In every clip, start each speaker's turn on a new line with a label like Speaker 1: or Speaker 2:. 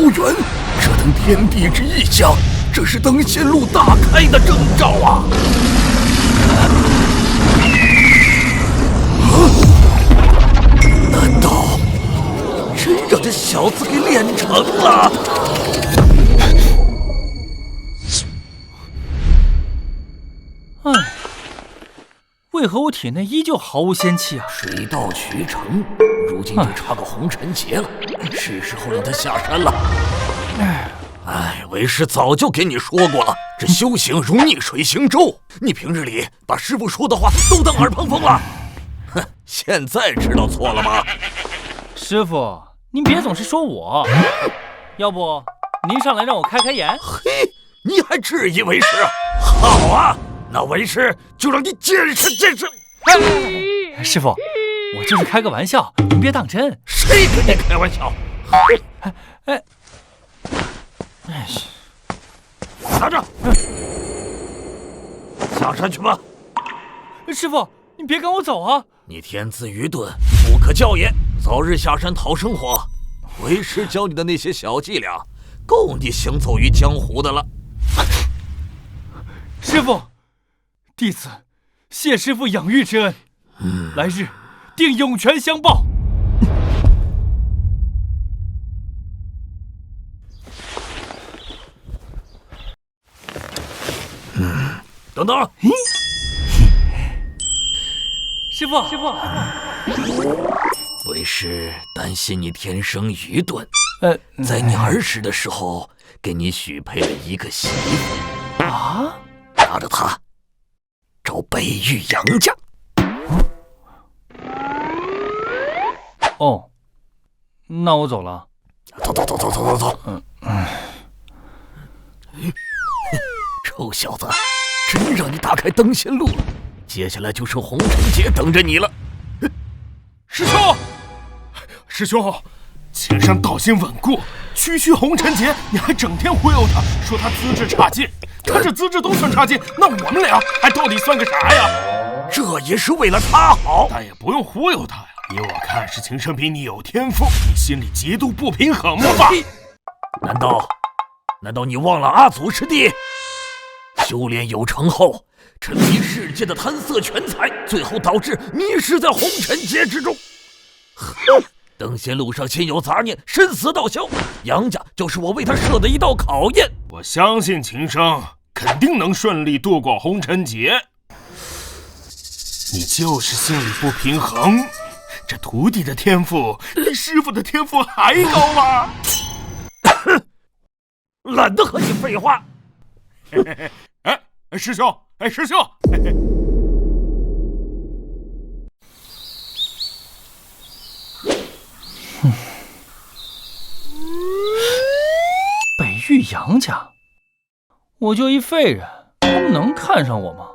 Speaker 1: 远，这等天地之异象，这是登仙路大开的征兆啊！难道真让这小子给练成了？
Speaker 2: 唉，为何我体内依旧毫无仙气啊？
Speaker 1: 水到渠成，如今就差个红尘劫了，是时候让他下山了。哎，为师早就给你说过了，这修行如逆水行舟，你平日里把师傅说的话都当耳旁风了。哼，现在知道错了吗？
Speaker 2: 师傅，您别总是说我，要不您上来让我开开眼？
Speaker 1: 嘿，你还质疑为师？好啊，那为师就让你见识见识。
Speaker 2: 师傅，我就是开个玩笑，您别当真。
Speaker 1: 谁跟你开玩笑？拿着，下山去吧。
Speaker 2: 师傅，你别赶我走啊！
Speaker 1: 你天资愚钝，不可教也，早日下山讨生活。为师教你的那些小伎俩，够你行走于江湖的了。
Speaker 2: 师傅，弟子谢师傅养育之恩，来日定涌泉相报。
Speaker 1: 等等，
Speaker 2: 师傅，
Speaker 1: 为师担心你天生愚钝，在你儿时的时候给你许配了一个媳妇
Speaker 2: 啊，
Speaker 1: 拿着她找北域杨家。
Speaker 2: 哦，那我走了。
Speaker 1: 走。臭小子，真让你打开登仙路了，接下来就剩红尘劫等着你了。
Speaker 3: 师兄，前山道心稳固，区区红尘劫，你还整天忽悠他，说他资质差劲。他这资质都算差劲，那我们俩还到底算个啥呀？
Speaker 1: 这也是为了他好，
Speaker 3: 但也不用忽悠他呀。依我看，是秦圣比你有天赋，你心里极度不平衡吧？
Speaker 1: 难道你忘了阿祖师弟？修炼有成后，沉迷世界的贪色权财，最后导致迷失在红尘劫之中。登仙路上心有杂念，身死道消。杨家就是我为他设的一道考验。
Speaker 3: 我相信秦生肯定能顺利度过红尘劫。你就是心里不平衡。这徒弟的天赋比师傅的天赋还高吗？
Speaker 1: 懒得和你废话。
Speaker 3: 师兄，师兄。
Speaker 2: 北域杨家，我就一废人，他们能看上我吗？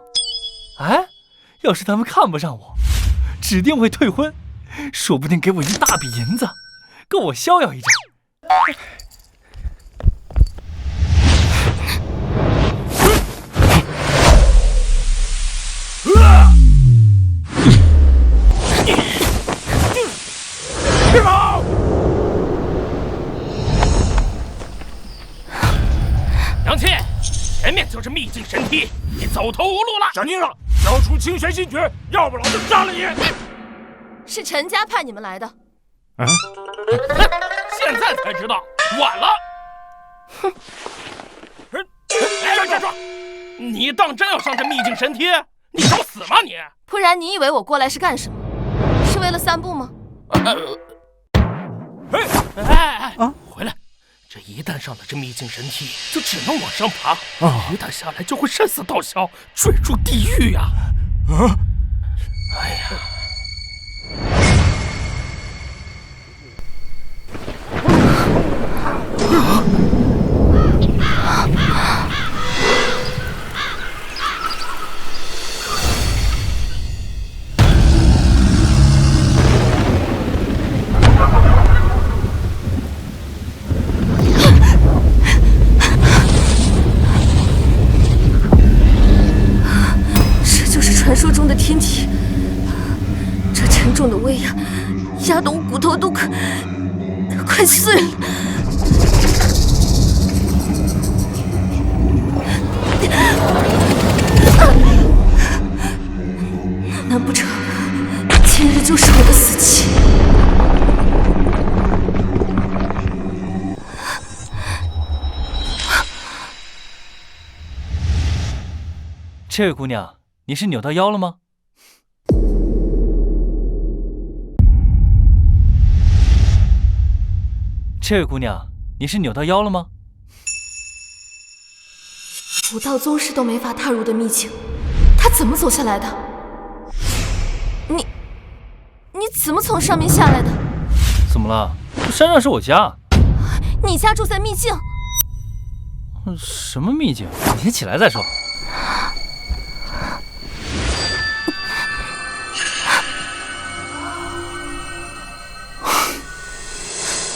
Speaker 2: 哎，要是他们看不上我，指定会退婚，说不定给我一大笔银子，够我逍遥一阵。
Speaker 1: 师傅，
Speaker 3: 杨沁，前面就是秘境神梯，你走投无路了。
Speaker 1: 闪宁啊，交出清玄心诀，要不老子杀了你！
Speaker 4: 是陈家派你们来的。
Speaker 3: 现在才知道，晚了。
Speaker 4: 哼！
Speaker 3: 站！你当真要上这秘境神梯？你找死吗你？
Speaker 4: 不然你以为我过来是干什么？是为了散步吗？
Speaker 3: 回来！这一旦上了这秘境神梯，就只能往上爬，一旦下来就会身死道消，坠入地狱呀！哎呀！
Speaker 4: 传说中的天体，这沉重的威压，压得我骨头都快碎了。
Speaker 2: 这位姑娘，你是扭到腰了吗？这位姑娘，你是扭到腰了吗？
Speaker 4: 武道宗师都没法踏入的秘境，他怎么走下来的？你怎么从上面下来的？
Speaker 2: 怎么了？这山上是我家。
Speaker 4: 你家住在秘境？
Speaker 2: 什么秘境？你先起来再说。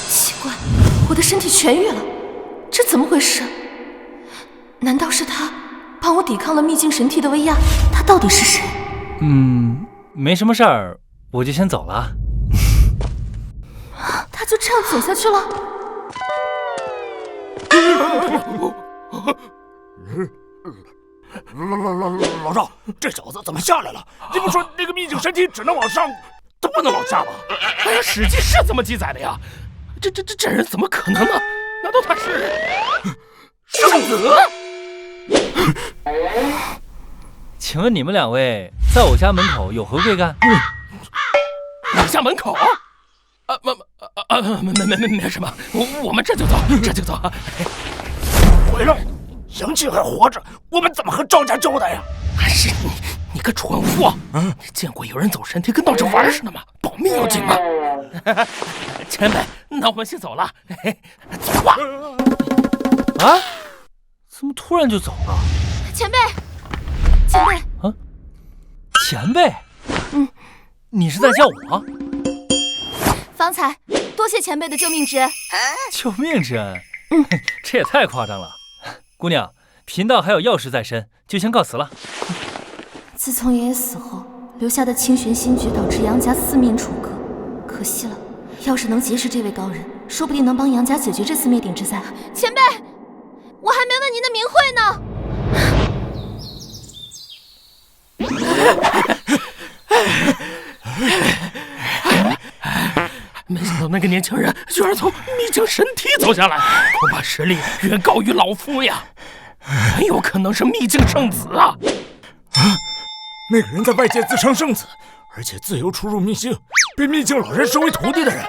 Speaker 4: 奇怪，我的身体痊愈了，这怎么回事？难道是他帮我抵抗了秘境神体的威压？他到底是谁？
Speaker 2: 没什么事儿，我就先走了。
Speaker 4: 他就这样走下去了？
Speaker 3: 老赵，这小子怎么下来了？你不说那个秘境神体只能往上，他不能往下吗？哎呀，史记是这么记载的呀。这人怎么可能呢？难道他是圣子？
Speaker 2: 请问你们两位在我家门口有何贵干？
Speaker 3: 你家门口？没什么，我们这就走。回来，杨庆还活着，我们怎么和赵家交代呀？还是你个蠢货！你见过有人走神体跟闹着玩似的吗？保命要紧吗？前辈，那我们先走了。走吧。
Speaker 2: 啊？怎么突然就走了？
Speaker 4: 前辈。
Speaker 2: 啊？前辈？你是在叫我？
Speaker 4: 方才多谢前辈的救命之恩。
Speaker 2: 救命之恩？这也太夸张了。姑娘，贫道还有要事在身，就先告辞了。
Speaker 4: 自从爷爷死后，留下的清玄新诀导致杨家四面楚歌，可惜了。要是能结识这位高人，说不定能帮杨家解决这次灭顶之灾。前辈，我还没问您的名讳呢。
Speaker 3: 没想到那个年轻人居然从秘境神体走下来，恐怕实力远高于老夫呀，很有可能是秘境圣子啊！
Speaker 5: 那个人在外界自称圣子，而且自由出入秘境，被秘境老人收为徒弟的人。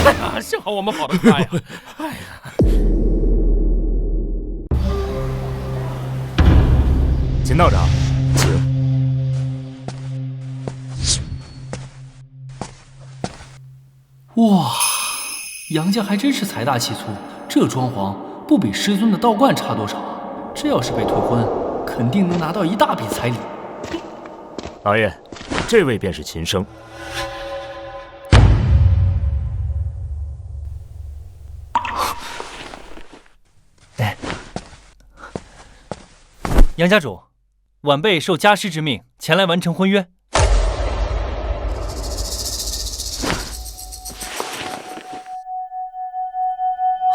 Speaker 3: 哎呀，幸好我们跑得快呀！哎呀，
Speaker 5: 秦道长，请。
Speaker 2: 哇，杨家还真是财大气粗，这装潢不比师尊的道观差多少啊！这要是被退婚，肯定能拿到一大笔彩礼。
Speaker 5: 老爷，这位便是秦生。
Speaker 2: 杨家主，晚辈受家师之命前来完成婚约。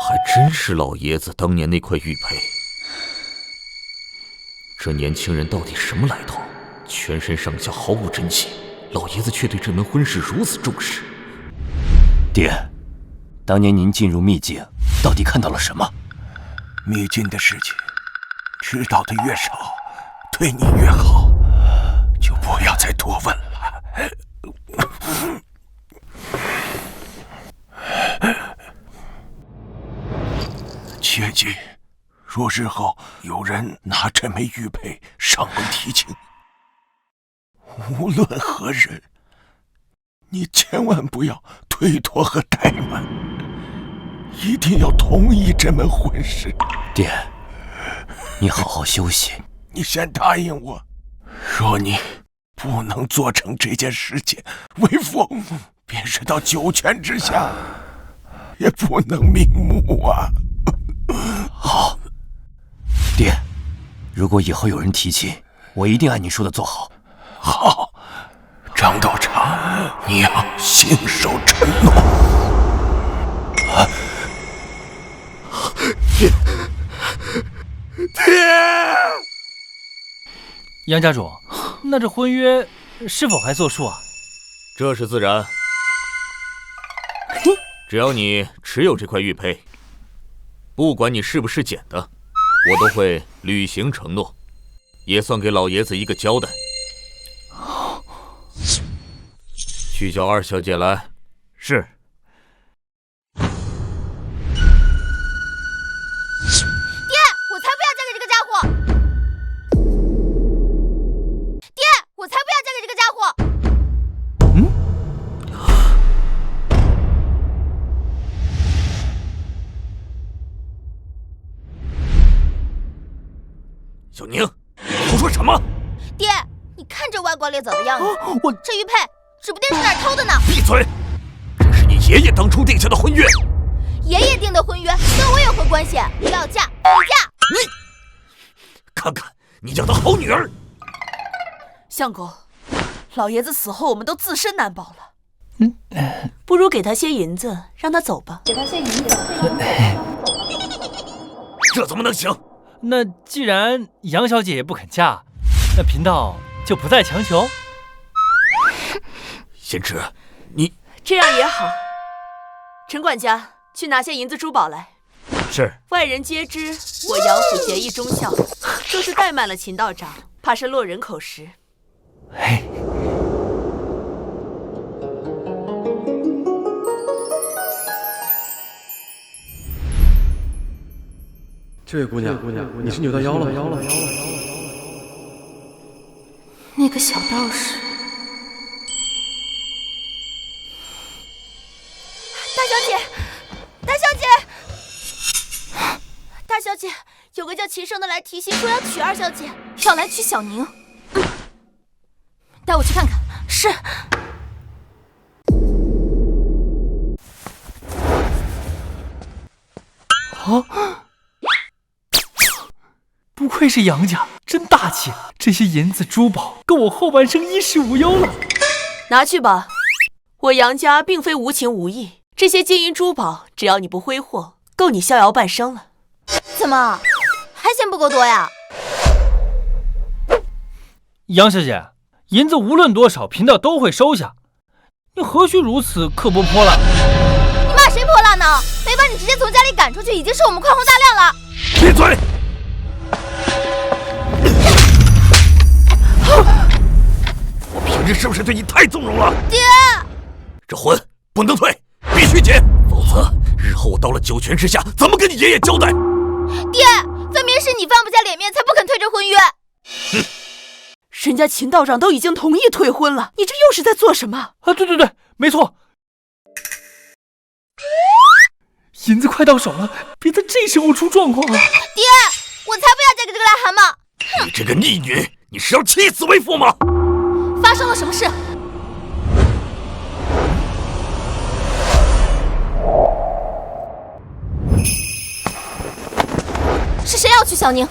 Speaker 1: 还真是老爷子当年那块玉佩。这年轻人到底什么来头？全身上下毫无真气，老爷子却对这门婚事如此重视。
Speaker 6: 爹，当年您进入秘境，到底看到了什么？
Speaker 7: 秘境的事情，知道的越少，对你越好，就不要再多问了。切记，若日后有人拿这枚玉佩上门提亲，无论何人，你千万不要推脱和怠慢，一定要同意这门婚事。
Speaker 6: 爹，你好好休息。
Speaker 7: 你先答应我，若你不能做成这件事情，为父便是到九泉之下，也不能瞑目啊。
Speaker 6: 好，爹，如果以后有人提亲，我一定按你说的做好。
Speaker 7: 好，张道长，你要信守承诺。爹！
Speaker 2: 杨家主，那这婚约是否还作数啊？
Speaker 1: 这是自然，只要你持有这块玉佩，不管你是不是捡的，我都会履行承诺，也算给老爷子一个交代。去叫二小姐来。
Speaker 5: 是。
Speaker 4: 爹，我才不要嫁给这个家伙！爹，我才不要嫁给这个家伙！
Speaker 1: 小宁，你胡说什么？
Speaker 4: 爹，你看这歪瓜裂枣的样子，这玉佩指不定是哪儿偷的呢。
Speaker 1: 闭嘴！这是你爷爷当初定下的婚约。
Speaker 4: 爷爷定的婚约跟我有何关系？要嫁你嫁！
Speaker 1: 你看看你家的好女儿。
Speaker 8: 相公，老爷子死后我们都自身难保了。不如给他些银子，让他走吧。给他些银子，
Speaker 1: 这怎么能行？
Speaker 2: 那既然杨小姐也不肯嫁，那贫道就不再强求。
Speaker 1: 贤侄，你
Speaker 8: 这样也好。陈管家，去拿些银子珠宝来。
Speaker 5: 是。
Speaker 8: 外人皆知我杨府结义忠孝，若是怠慢了秦道长，怕是落人口实。
Speaker 2: 嘿，
Speaker 9: 这位姑娘，你是扭到腰了。
Speaker 4: 那个小道士，大小姐，大小姐，有个叫秦胜的来提亲，说要娶二小姐，要来娶小宁。带我去看看。是。
Speaker 2: 不愧是杨家，真大气！这些银子珠宝够我后半生衣食无忧了。
Speaker 8: 拿去吧，我杨家并非无情无义，这些金银珠宝，只要你不挥霍，够你逍遥半生了。
Speaker 4: 怎么，还嫌不够多呀？
Speaker 2: 杨小姐，银子无论多少，贫道都会收下。你何须如此刻薄泼辣？
Speaker 4: 你骂谁泼辣呢？没把你直接从家里赶出去，已经是我们宽宏大量了。
Speaker 1: 闭嘴！我平日是不是对你太纵容了？
Speaker 4: 爹，
Speaker 1: 这婚不能退，必须结，否则日后我到了九泉之下，怎么跟你爷爷交代？
Speaker 4: 爹，分明是你放不下脸面，才不肯退这婚约。
Speaker 1: 哼，
Speaker 8: 人家秦道长都已经同意退婚了，你这又是在做什么？
Speaker 2: 啊，对，没错。银子快到手了，别在这时候出状况啊！
Speaker 4: 爹，我才不要嫁给这个癞蛤蟆！
Speaker 1: 你这个逆女，你是要弃子为妇吗？
Speaker 4: 发生了什么事？是谁要娶小宁？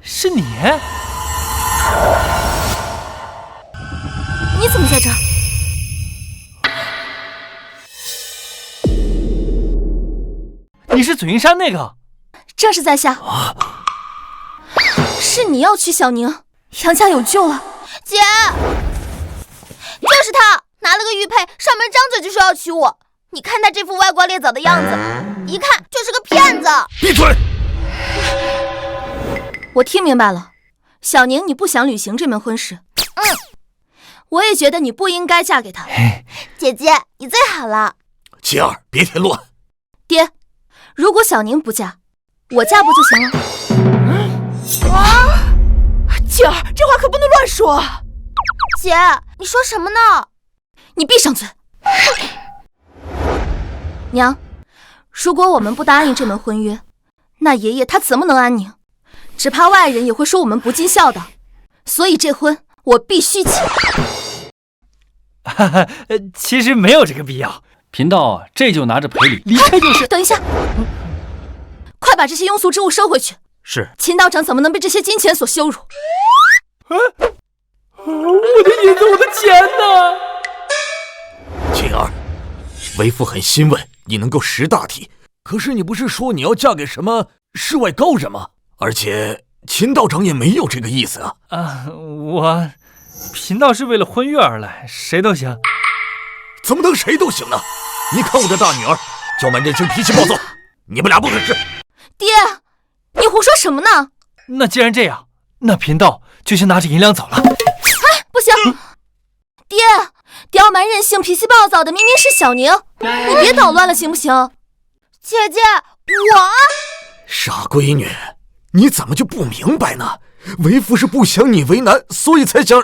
Speaker 2: 是你？
Speaker 4: 你怎么在这儿？
Speaker 2: 你是紫云山那个？
Speaker 4: 正是在下。是你要娶小宁，杨家有救了。姐，就是他拿了个玉佩，上门张嘴就说要娶我。你看他这副歪瓜裂枣的样子，一看就是个骗子。
Speaker 1: 闭嘴！
Speaker 4: 我听明白了，小宁你不想履行这门婚事。我也觉得你不应该嫁给他。姐姐，你最好了。
Speaker 1: 琪儿，别添乱。
Speaker 4: 爹，如果小宁不嫁，我嫁不就行了？
Speaker 8: 姐儿，这话可不能乱说。
Speaker 4: 姐，你说什么呢？你闭上嘴。娘，如果我们不答应这门婚约，那爷爷他怎么能安宁？只怕外人也会说我们不尽孝道，所以这婚我必须结。
Speaker 2: 其实没有这个必要，贫道这就拿着赔礼离开就是。
Speaker 4: 等一下，快把这些庸俗之物收回去。
Speaker 5: 是。
Speaker 4: 秦道长怎么能被这些金钱所羞辱？
Speaker 2: 我的银子，我的钱呢？
Speaker 1: 晴儿，为父很欣慰你能够识大体，可是你不是说你要嫁给什么世外高人吗？而且秦道长也没有这个意思啊。
Speaker 2: 我贫道是为了婚约而来，谁都行。
Speaker 1: 怎么能谁都行呢？你看我的大女儿，刁蛮任性，脾气暴躁，你们俩不合适。
Speaker 4: 爹，你胡说什么呢？
Speaker 2: 那既然这样，那贫道就先拿着银两走了。
Speaker 4: 哎，不行！爹，刁蛮任性、脾气暴躁的明明是小宁，你别捣乱了，行不行？姐姐，我……
Speaker 1: 傻闺女，你怎么就不明白呢？为父是不想你为难，所以才想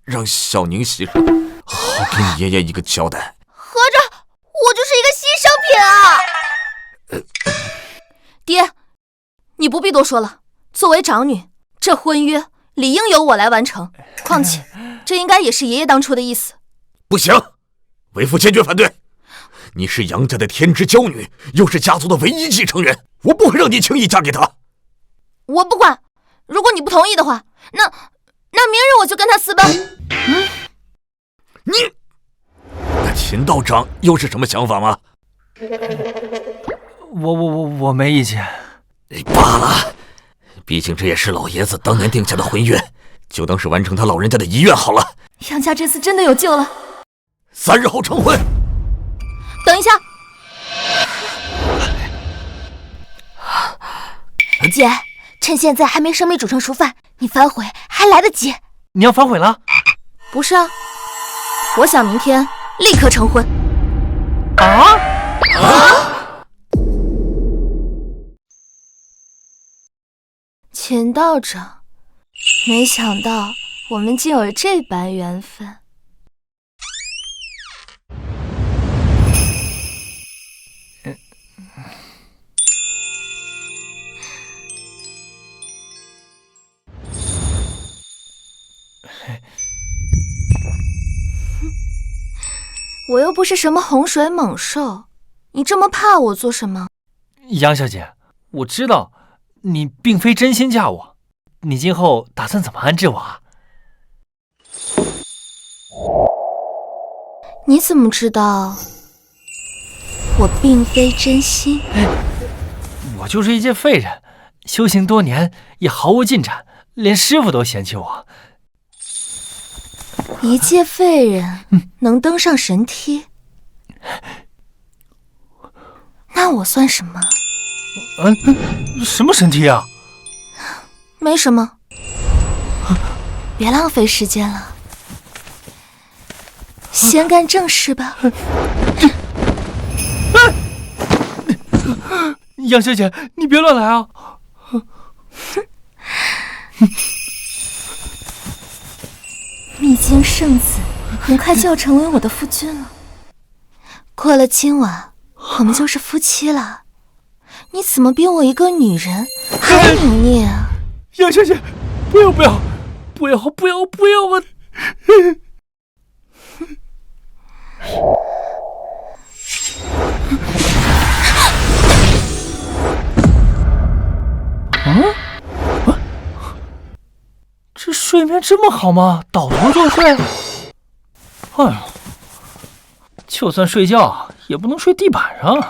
Speaker 1: 让小宁牺牲，好给你爷爷一个交代。
Speaker 4: 合着我就是一个牺牲品啊！爹，你不必多说了。作为长女，这婚约理应由我来完成。况且，这应该也是爷爷当初的意思。
Speaker 1: 不行，为父坚决反对。你是杨家的天之娇女，又是家族的唯一继承人，我不会让你轻易嫁给他。
Speaker 4: 我不管，如果你不同意的话，那明日我就跟他私奔。
Speaker 1: 那秦道长又是什么想法吗？
Speaker 2: 我没意见。
Speaker 1: 罢了，毕竟这也是老爷子当年定下的婚约，就当是完成他老人家的遗愿好了。
Speaker 4: 杨家这次真的有救了。
Speaker 1: 3日后成婚。
Speaker 4: 等一下，姐，趁现在还没生米煮成熟饭，你反悔还来得及。
Speaker 2: 你要反悔了？
Speaker 4: 不是啊，我想明天立刻成婚。秦道长，没想到我们竟有这般缘分。我又不是什么洪水猛兽，你这么怕我做什么？
Speaker 2: 杨小姐，我知道你并非真心嫁我，你今后打算怎么安置我啊？
Speaker 4: 你怎么知道我并非真心？
Speaker 2: 我就是一介废人，修行多年也毫无进展，连师傅都嫌弃我。
Speaker 4: 一介废人能登上神梯，那我算什么？
Speaker 2: 什么神梯啊？
Speaker 4: 没什么，别浪费时间了，先干正事吧。
Speaker 2: 杨小姐，你别乱来啊！
Speaker 4: 秘境圣子很快就要成为我的夫君了，过了今晚，我们就是夫妻了。你怎么比我一个女人还扭捏啊？
Speaker 2: 杨小姐，不要我！这睡眠这么好吗？倒头就睡？哎呦，就算睡觉也不能睡地板上啊！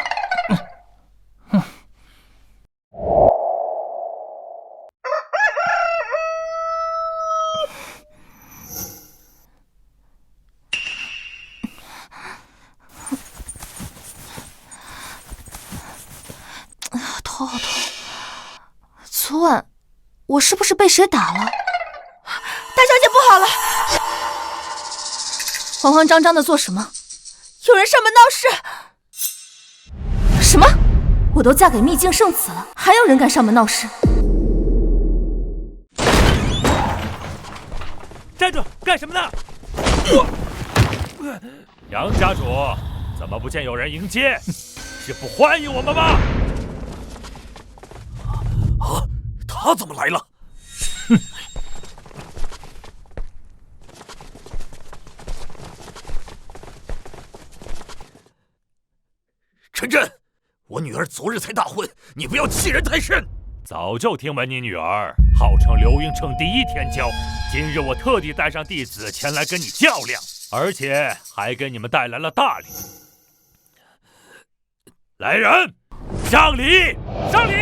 Speaker 4: 头好痛！昨晚我是不是被谁打了？大小姐不好了！慌慌张张的做什么？有人上门闹事！什么？我都嫁给秘境圣子了，还有人敢上门闹事？
Speaker 10: 站住！干什么呢？杨家主，怎么不见有人迎接？是不欢迎我们吗？
Speaker 1: 他怎么来了？
Speaker 10: 哼！
Speaker 1: 陈震，我女儿昨日才大婚，你不要欺人太甚。
Speaker 10: 早就听闻你女儿号称刘英称第一天骄，今日我特地带上弟子前来跟你较量，而且还给你们带来了大礼。来人，上礼！上礼！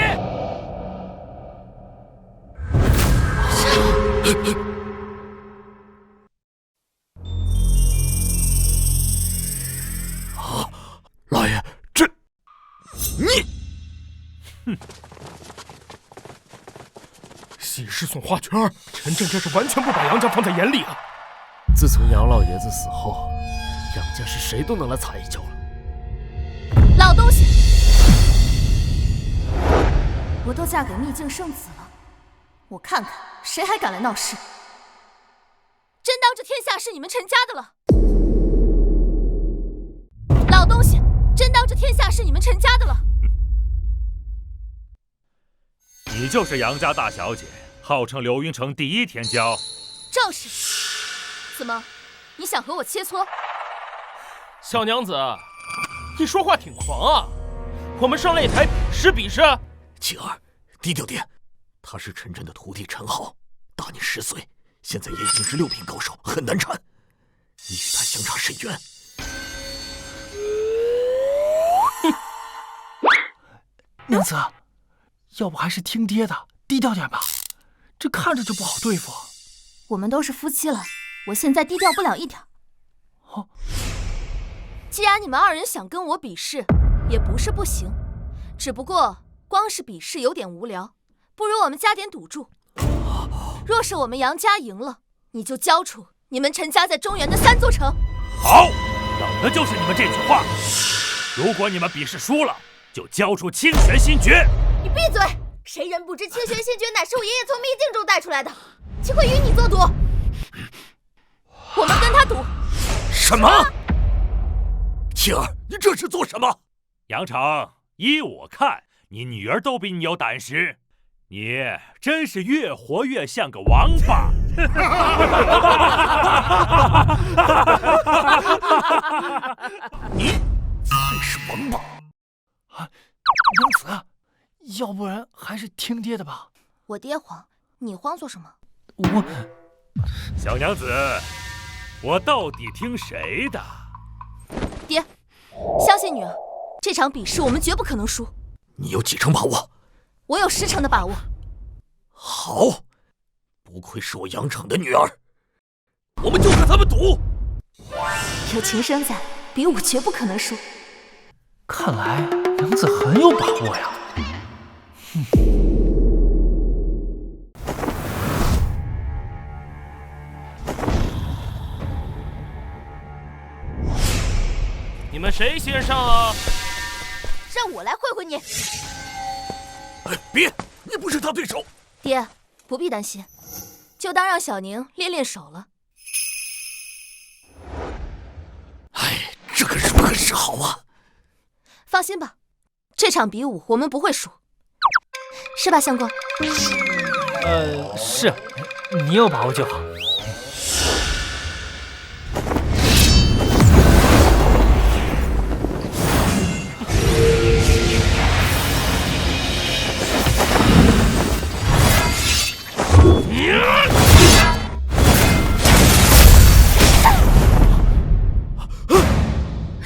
Speaker 5: 老爷，这
Speaker 1: 你，
Speaker 3: 哼！喜事送花圈，陈震这是完全不把杨家放在眼里啊！
Speaker 11: 自从杨老爷子死后，杨家是谁都能来踩一脚了。
Speaker 4: 老东西，我都嫁给秘境圣子了，我看看谁还敢来闹事！真当这天下是你们陈家的了？老东西，真当这天下是你们陈家的了？
Speaker 10: 你就是杨家大小姐，号称流云城第一天骄。
Speaker 4: 正是。怎么，你想和我切磋？
Speaker 3: 小娘子，你说话挺狂啊！我们上擂台比试。
Speaker 1: 晴儿，低调点。他是陈震的徒弟陈浩，大你10岁，现在也已经是6品高手，很难缠。你与他相差甚远。
Speaker 2: 娘子，要不还是听爹的，低调点吧。这看着就不好对付。
Speaker 4: 我们都是夫妻了，我现在低调不了一点。
Speaker 2: 哦，
Speaker 4: 既然你们2人想跟我比试，也不是不行，只不过光是比试有点无聊，不如我们加点赌注。若是我们杨家赢了，你就交出你们陈家在中原的3座城。
Speaker 10: 好，等的就是你们这句话。如果你们比试输了，就交出清玄新诀。
Speaker 4: 你闭嘴！谁人不知清玄新诀乃是我爷爷从秘境中带出来的，岂会与你做赌？我们跟他赌。
Speaker 1: 什么？晴儿，你这是做什么？
Speaker 10: 杨成，依我看，你女儿都比你有胆识，你真是越活越像个王八。
Speaker 1: 你才是王八！
Speaker 2: 啊，娘子，要不然还是听爹的吧。
Speaker 4: 我爹慌，你慌做什么？
Speaker 2: 我，
Speaker 10: 小娘子，我到底听谁的？
Speaker 4: 爹，相信女儿，这场比试我们绝不可能输。
Speaker 1: 你有几成把握？
Speaker 4: 我有10成的把握。
Speaker 1: 好，不愧是我杨成的女儿，我们就和他们赌。
Speaker 4: 有情生在，比武绝不可能输。
Speaker 2: 看来娘子很有把握呀。
Speaker 3: 你们谁先上啊？
Speaker 4: 让我来会会你。
Speaker 1: 别，你不是他对手。
Speaker 4: 爹，不必担心，就当让小宁练练手了。
Speaker 1: 哎，这可如何是好啊？
Speaker 4: 放心吧，这场比武我们不会输，是吧，相公？
Speaker 2: 是，你有把握就好。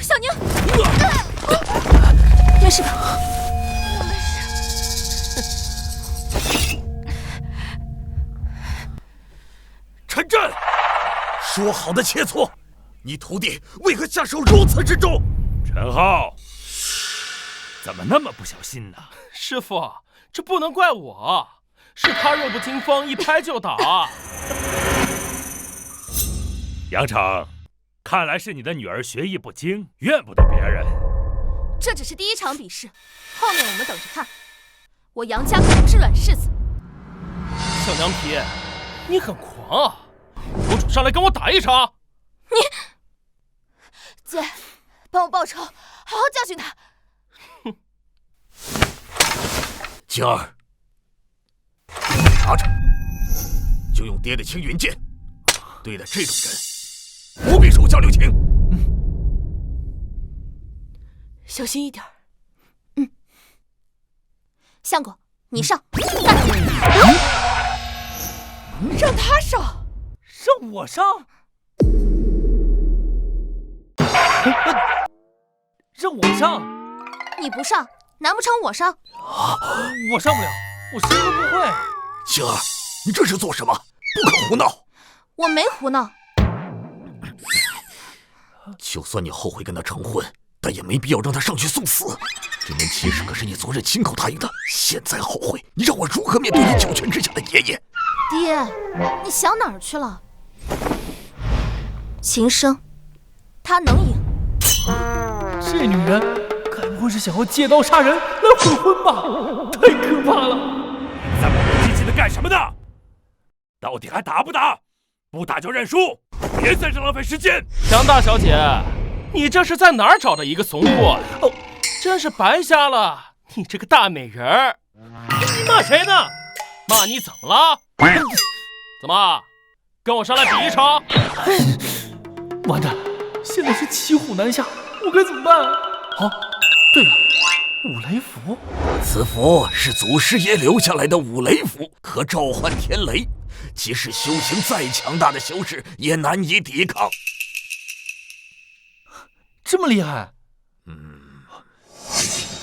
Speaker 4: 小宁，没事吧？我没事。
Speaker 1: 陈震，说好的切磋，你徒弟为何下手如此之重？
Speaker 10: 陈浩，怎么那么不小心呢？
Speaker 3: 师傅，这不能怪我，是他弱不禁风，一拍就倒。
Speaker 10: 杨成，看来是你的女儿学艺不精，怨不得别人。
Speaker 4: 这只是第1场比试，后面我们等着看。我杨家可不是软柿子。
Speaker 3: 小娘皮，你很狂啊！有种上来跟我打一场！
Speaker 4: 你，姐，帮我报仇，好好教训他。
Speaker 1: 晴儿，拿着，就用爹的青云剑，对待这种人，不必手下留情。
Speaker 4: 小心一点。相公，你上。
Speaker 8: 让他上，
Speaker 2: 让我上？让我上？
Speaker 4: 你不上，难不成我上？
Speaker 2: 我上不了，我什么都不会。
Speaker 1: 晴儿，你这是做什么？不可胡闹！
Speaker 4: 我没胡闹。
Speaker 1: 就算你后悔跟他成婚，但也没必要让他上去送死。这门奇事可是你昨日亲口答应的，现在后悔，你让我如何面对你九泉之下的爷爷？
Speaker 4: 爹，你想哪儿去了？秦升，他能赢。
Speaker 2: 这女人该不会是想要借刀杀人来悔婚吧？太可怕了！
Speaker 10: 你在磨磨唧唧的干什么呢？到底还打不打？不打就认输，别在这浪费时间。
Speaker 12: 杨大小姐，你这是在哪儿找的一个怂货？哦，真是白瞎了！你这个大美人儿，你骂谁呢？骂你怎么了？怎么，跟我上来比一场？
Speaker 2: 完蛋，现在是骑虎难下，我该怎么办啊？哦，对了，五雷符。
Speaker 1: 此符是祖师爷留下来的五雷符，可召唤天雷，即使修行再强大的修士也难以抵抗。
Speaker 2: 这么厉害？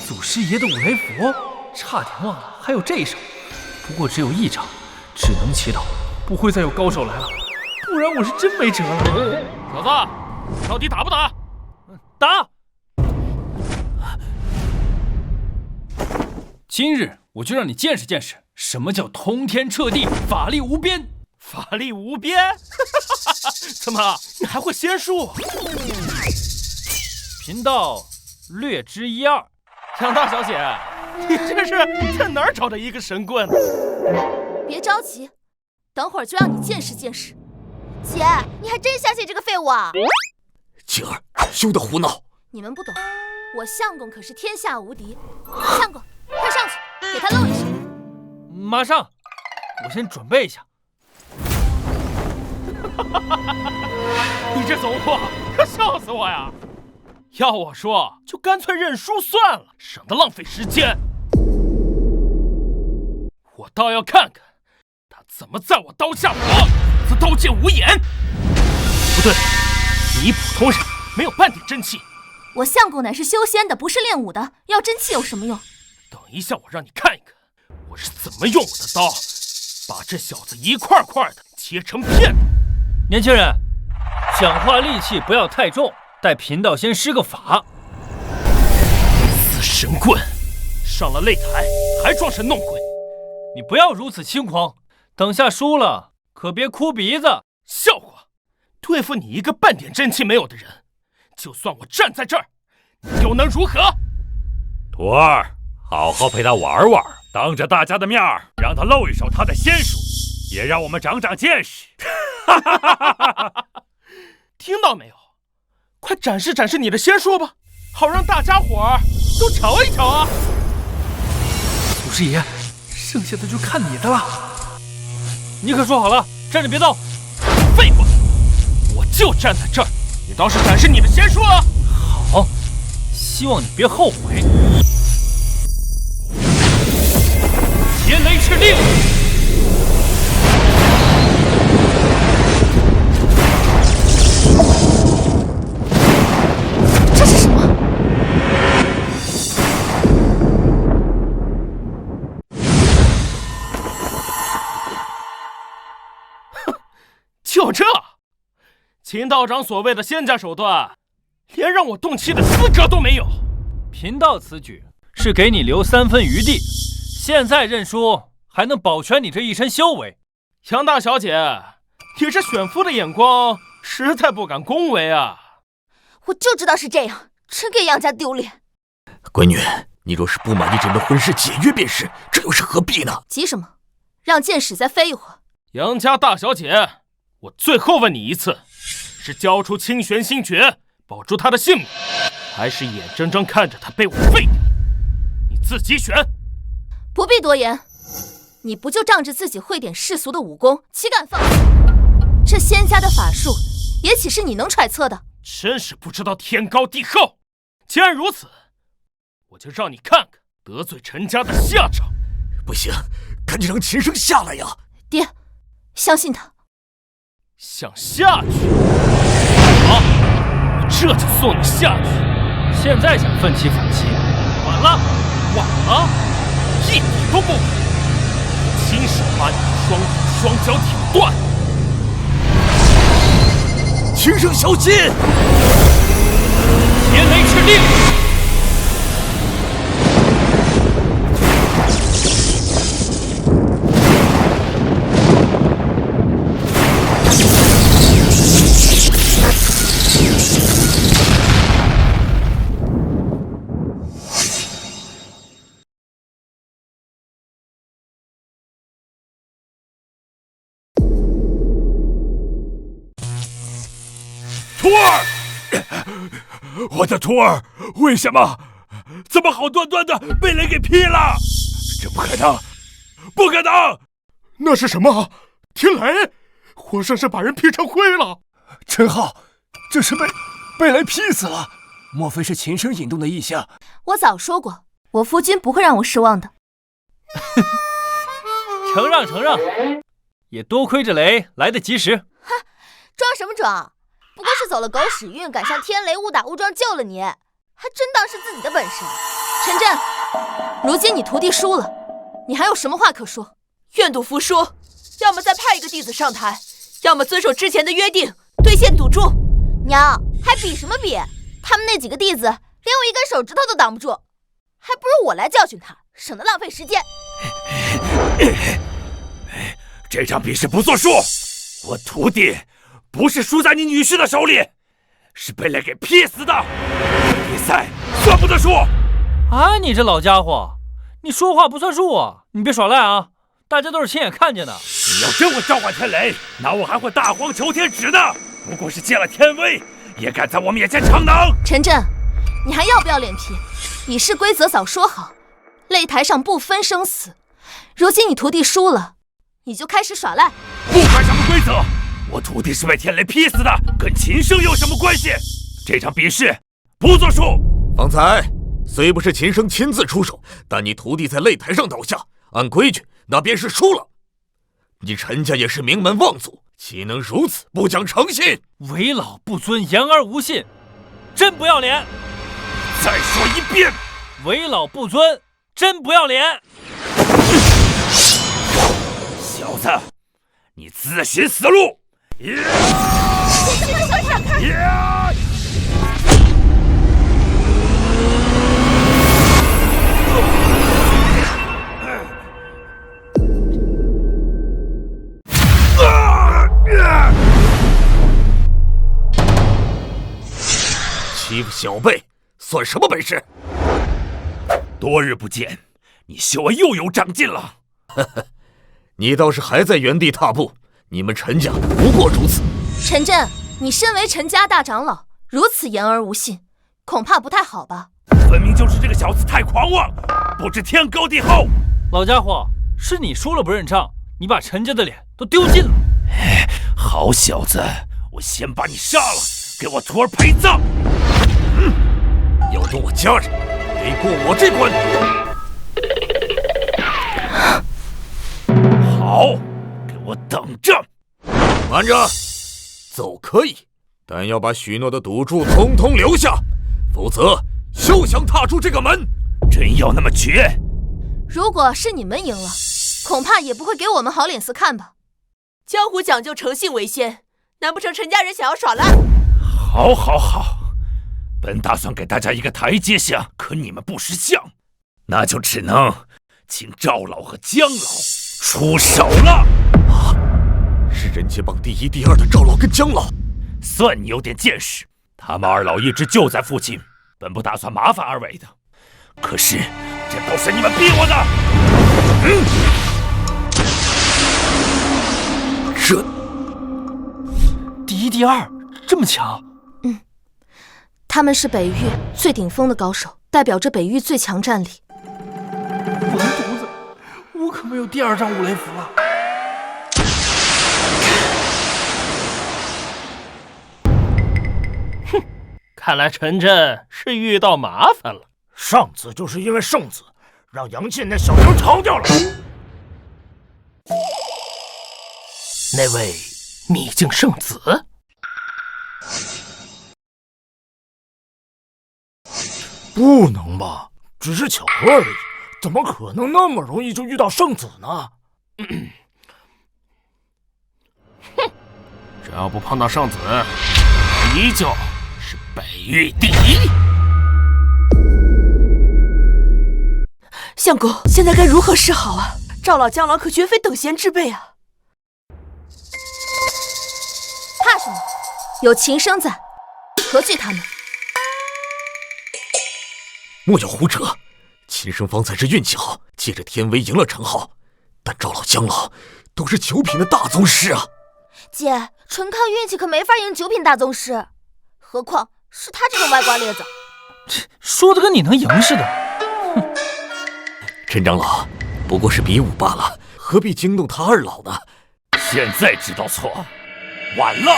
Speaker 2: 祖师爷的五雷符，差点忘了还有这一手。不过只有一场，只能祈祷不会再有高手来了，不然我是真没辙了。
Speaker 12: 小子，到底打不打？
Speaker 2: 打！今日我就让你见识见识，什么叫通天彻地，法力无边。
Speaker 12: 法力无边？怎么，你还会仙术？
Speaker 2: 贫道略知一二。
Speaker 12: 杨大小姐，你这是在哪儿找的一个神棍？
Speaker 4: 别着急，等会儿就让你见识见识。姐，你还真相信这个废物啊？
Speaker 1: 晴儿，休得胡闹！
Speaker 4: 你们不懂，我相公可是天下无敌。相公，快上去，给他露一手。
Speaker 2: 马上，我先准备一下。
Speaker 12: 你这怂货，可笑死我呀！要我说，就干脆认输算了，省得浪费时间。我倒要看看他怎么在我刀下活，则刀剑无眼。不对，你普通人，没有半点真气。
Speaker 4: 我相公乃是修仙的，不是练武的，要真气有什么用？
Speaker 12: 等一下，我让你看一看，我是怎么用我的刀，把这小子一块块的切成片的。
Speaker 2: 年轻人，讲话戾气不要太重，待贫道先施个法。
Speaker 12: 死神棍，上了擂台还装神弄鬼！
Speaker 2: 你不要如此轻狂，等下输了可别哭鼻子。
Speaker 12: 笑话！对付你一个半点真气没有的人，就算我站在这儿，你又能如何？
Speaker 10: 徒儿，好好陪他玩玩，当着大家的面让他露一手他的仙术，也让我们长长见识。
Speaker 12: 听到没有？快展示展示你的仙术吧，好让大家伙儿都瞧一瞧啊！
Speaker 2: 祖师爷，剩下的就看你的了。你可说好了，站着别动。
Speaker 12: 废话，我就站在这儿，你倒是展示你的仙术啊！
Speaker 2: 好，希望你别后悔。天雷敕令。
Speaker 4: 这是什么？
Speaker 12: 就这，秦道长所谓的仙家手段，连让我动气的资格都没有。
Speaker 2: 贫道此举是给你留3分余地，现在认输还能保全你这一身修为。
Speaker 12: 杨大小姐，你这选夫的眼光实在不敢恭维啊！
Speaker 4: 我就知道是这样，真给杨家丢脸。
Speaker 1: 闺女，你若是不满意这门婚事，解约便是，这又是何必呢？
Speaker 4: 急什么？让剑使再飞一会儿。
Speaker 12: 杨家大小姐，我最后问你一次，是交出清玄星诀，保住他的性命，还是眼睁睁看着他被我废掉？你自己选。
Speaker 4: 不必多言，你不就仗着自己会点世俗的武功，岂敢放肆？这仙家的法术，也岂是你能揣测的？
Speaker 12: 真是不知道天高地厚。既然如此，我就让你看看得罪陈家的下场。
Speaker 1: 不行，赶紧让秦升下来呀！
Speaker 4: 爹，相信他。
Speaker 12: 想下去？好，我这就送你下去。
Speaker 2: 现在想奋起反击，晚了，
Speaker 12: 晚了，一点都不晚。亲手把你的双腿双脚挑断。
Speaker 1: 秦升小心！
Speaker 2: 天雷敕令。
Speaker 7: 徒儿，我的徒儿，为什么？怎么好端端的被雷给劈了？这不可能，不可能！
Speaker 3: 那是什么？天雷，活生生把人劈成灰了。
Speaker 6: 陈浩，这是被雷劈死了，莫非是秦声引动的异象？
Speaker 4: 我早说过，我夫君不会让我失望的。
Speaker 2: 承让，也多亏这雷来得及时。
Speaker 4: 哼，装什么装？不过是走了狗屎运，赶上天雷误打误撞救了你，还真当是自己的本事。陈震，如今你徒弟输了，你还有什么话可说？
Speaker 8: 愿赌服输，要么再派一个弟子上台，要么遵守之前的约定，兑现赌注。
Speaker 4: 娘，还比什么比？他们那几个弟子连我一根手指头都挡不住，还不如我来教训他，省得浪费时间。
Speaker 7: 这场比试不作数，我徒弟不是输在你女婿的手里，是被雷给劈死的。比赛算不得数。
Speaker 2: 啊，你这老家伙，你说话不算数啊！你别耍赖啊！大家都是亲眼看见的。
Speaker 7: 你要真会召唤天雷，那我还会大荒求天指呢。不过是借了天威，也敢在我面前逞能。
Speaker 4: 陈震，你还要不要脸皮？比试规则早说好，擂台上不分生死。如今你徒弟输了，你就开始耍赖。
Speaker 7: 不管什么规则，我徒弟是被天雷劈死的，跟秦声有什么关系？这场比试不作数。
Speaker 1: 方才虽不是秦声亲自出手，但你徒弟在擂台上倒下，按规矩那便是输了。你陈家也是名门望族，岂能如此不讲诚信？
Speaker 2: 为老不尊，言而无信，真不要脸！
Speaker 7: 再说一遍，
Speaker 2: 为老不尊，真不要脸！
Speaker 7: 小子，你自寻死路！
Speaker 1: 欺负小辈算什么本事？
Speaker 7: 多日不见，你修为又有长进了。
Speaker 1: 呵呵，你倒是还在原地踏步。你们陈家不过如此。
Speaker 4: 陈震，你身为陈家大长老，如此言而无信，恐怕不太好吧？
Speaker 7: 分明就是这个小子太狂妄，不知天高地厚。
Speaker 2: 老家伙，是你输了不认账，你把陈家的脸都丢尽了。
Speaker 7: 好小子，我先把你杀了，给我徒儿陪葬。
Speaker 1: 要动我家人，得过我这关。
Speaker 7: 好，给我等着！
Speaker 1: 慢着，走可以，但要把许诺的赌注统统留下，否则休想踏出这个门。
Speaker 7: 真要那么绝？
Speaker 4: 如果是你们赢了，恐怕也不会给我们好脸色看吧？
Speaker 8: 江湖讲究诚信为先，难不成陈家人想要耍赖？
Speaker 7: 好，本打算给大家一个台阶下，可你们不识相，那就只能请赵老和姜老出手了。
Speaker 1: 是人杰榜第1、第2的赵老跟姜老，
Speaker 7: 算你有点见识。他们二老一直就在附近，本不打算麻烦二位的，可是这都是你们逼我的。
Speaker 1: 这
Speaker 2: 第1、第2这么强？
Speaker 4: 他们是北域最顶峰的高手，代表着北域最强战力。
Speaker 2: 完犊子，我可没有第2张五雷符了。
Speaker 12: 哼，看来陈震是遇到麻烦了。
Speaker 5: 上次就是因为圣子，让杨沁那小娘逃掉了。
Speaker 12: 那位秘境圣子？
Speaker 5: 不能吧，只是巧合而已，怎么可能那么容易就遇到圣子呢？
Speaker 12: 哼，只要不碰到圣子，我依旧是北域第1。
Speaker 8: 相公，现在该如何是好啊？赵老、姜老可绝非等闲之辈啊！
Speaker 4: 怕什么？有秦声在，何惧他们？
Speaker 1: 莫要胡扯！秦声方才是运气好，借着天威赢了陈浩，但赵老、姜老都是9品的大宗师啊！
Speaker 4: 姐，纯靠运气可没法赢9品大宗师。何况是他这个歪瓜裂枣。
Speaker 2: 说的跟你能赢似的。哼！
Speaker 1: 陈长老，不过是比武罢了，何必惊动他二老呢？
Speaker 10: 现在知道错，晚了。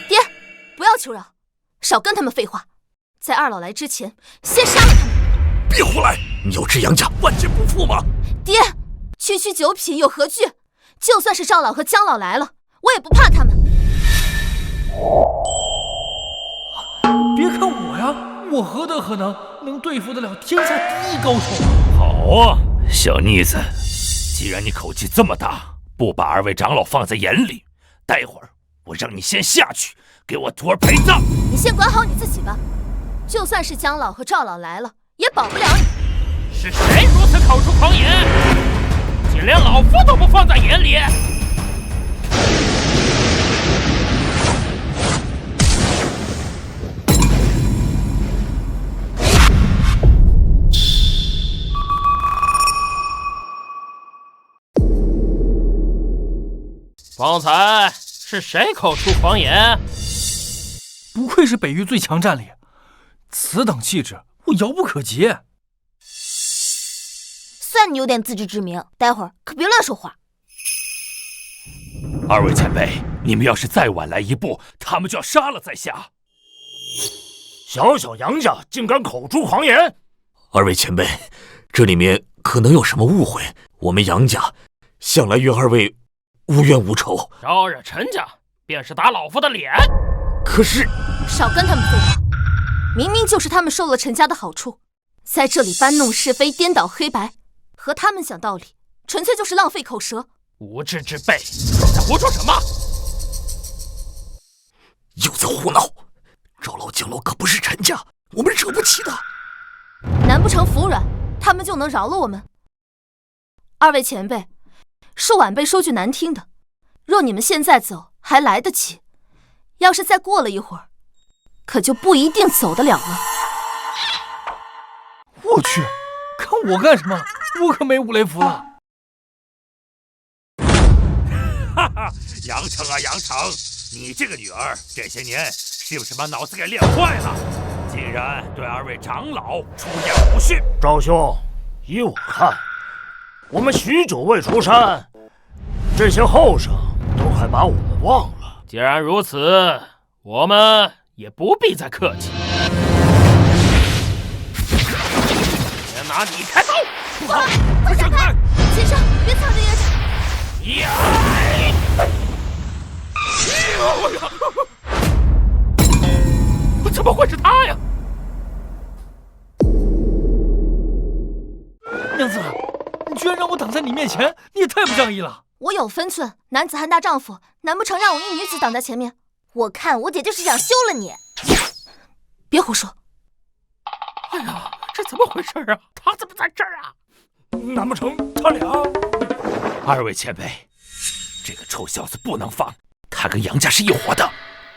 Speaker 4: 爹，不要求饶，少跟他们废话，在二老来之前，先杀了他们。
Speaker 1: 别胡来！你要置杨家万劫不复吗？
Speaker 4: 爹，区区九品有何惧？就算是赵老和姜老来了，我也不怕他们。
Speaker 2: 别看我呀，我何德何能对付得了天下第一高手？
Speaker 10: 好啊，小妮子，既然你口气这么大，不把二位长老放在眼里，待会儿我让你先下去，给我徒儿陪葬。
Speaker 4: 你先管好你自己吧，就算是姜老和赵老来了，也保不了你。
Speaker 12: 是谁如此口出狂言，竟连老夫都不放在眼里？方才是谁口出狂言？
Speaker 2: 不愧是北域最强战力，此等气质我遥不可及。
Speaker 4: 算你有点自知之明，待会儿可别乱说话。
Speaker 10: 二位前辈，你们要是再晚来一步，他们就要杀了在下。
Speaker 5: 小小杨家竟敢口出狂言！
Speaker 1: 二位前辈，这里面可能有什么误会。我们杨家向来与二位无冤无仇，
Speaker 12: 招惹陈家便是打老夫的脸。
Speaker 1: 可是
Speaker 4: 少跟他们废话，明明就是他们受了陈家的好处，在这里搬弄是非、颠倒黑白，和他们讲道理，纯粹就是浪费口舌。
Speaker 12: 无知之辈，你在胡说什么？
Speaker 1: 又在胡闹！赵老、姜老可不是陈家，我们惹不起的。
Speaker 4: 难不成服软，他们就能饶了我们？二位前辈，恕晚辈说句难听的，若你们现在走还来得及，要是再过了一会儿，可就不一定走得了了。
Speaker 2: 我去，看我干什么？我可没五雷符了。
Speaker 10: 哈哈，杨成啊杨成，你这个女儿这些年是不是把脑子给练坏了？竟然对二位长老出言不逊。
Speaker 5: 赵兄，依我看，我们许久未出山，这些后生都快把我们忘了。
Speaker 12: 既然如此，我们也不必再客气。先拿你开刀！
Speaker 4: 快闪开！先生，别藏着掖着。
Speaker 12: 怎么会是他呀？
Speaker 2: 娘子，你居然让我挡在你面前，你也太不仗义了。
Speaker 4: 我有分寸，男子汉大丈夫，难不成让我一女子挡在前面？我看我姐就是想休了你。别胡说！
Speaker 12: 哎呀，这怎么回事啊？他怎么在这儿啊？
Speaker 5: 难不成他俩？
Speaker 10: 二位前辈，这个臭小子不能放，他跟杨家是一伙的。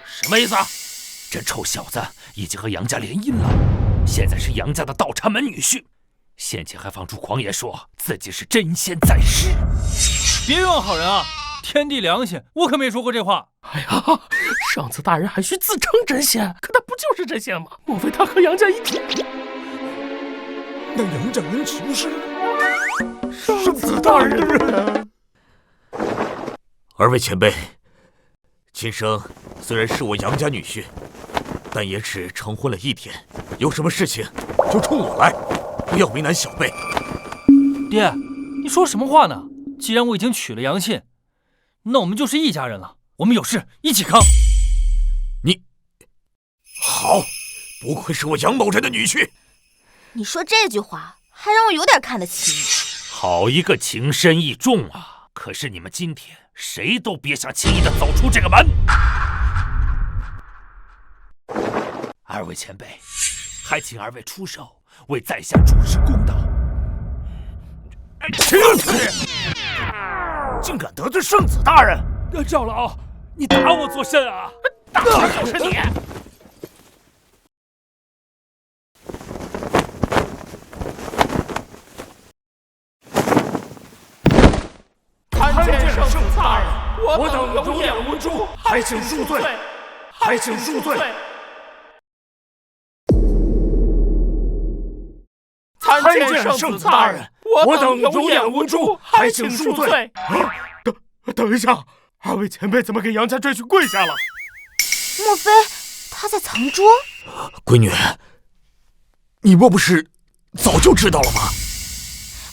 Speaker 12: 什么意思啊？
Speaker 10: 这臭小子已经和杨家联姻了，现在是杨家的倒插门女婿，先前还放出狂言说自己是真仙在世。
Speaker 2: 别冤枉好人啊！天地良心，我可没说过这话。
Speaker 12: 哎呀，上次大人还需自称真仙，可他不就是真仙吗？莫非他和杨家一体？
Speaker 5: 那杨家人岂不是圣子大人？
Speaker 1: 二位前辈，今生虽然是我杨家女婿，但也只成婚了1天，有什么事情就冲我来，不要为难小辈。
Speaker 2: 爹，你说什么话呢？既然我已经娶了杨沁，那我们就是一家人了，我们有事一起扛。
Speaker 1: 你好，不愧是我杨某人的女婿。
Speaker 4: 你说这句话还让我有点看得起你。
Speaker 10: 好一个情深意重啊！可是你们今天谁都别想轻易的走出这个门。二位前辈，还请二位出手为在下主持公道。
Speaker 5: 竟敢得罪圣子大人！
Speaker 10: 赵老，你打我作甚啊？
Speaker 12: 打的就是你！
Speaker 5: 参见圣子大人，我等有眼无珠，还请恕罪，还请恕罪。
Speaker 3: 见圣子大人，我等有眼无珠，还请恕罪。等一下，二位前辈怎么给杨家赘婿跪下了？
Speaker 4: 莫非他在藏拙？
Speaker 1: 闺女，你莫不是早就知道了吗？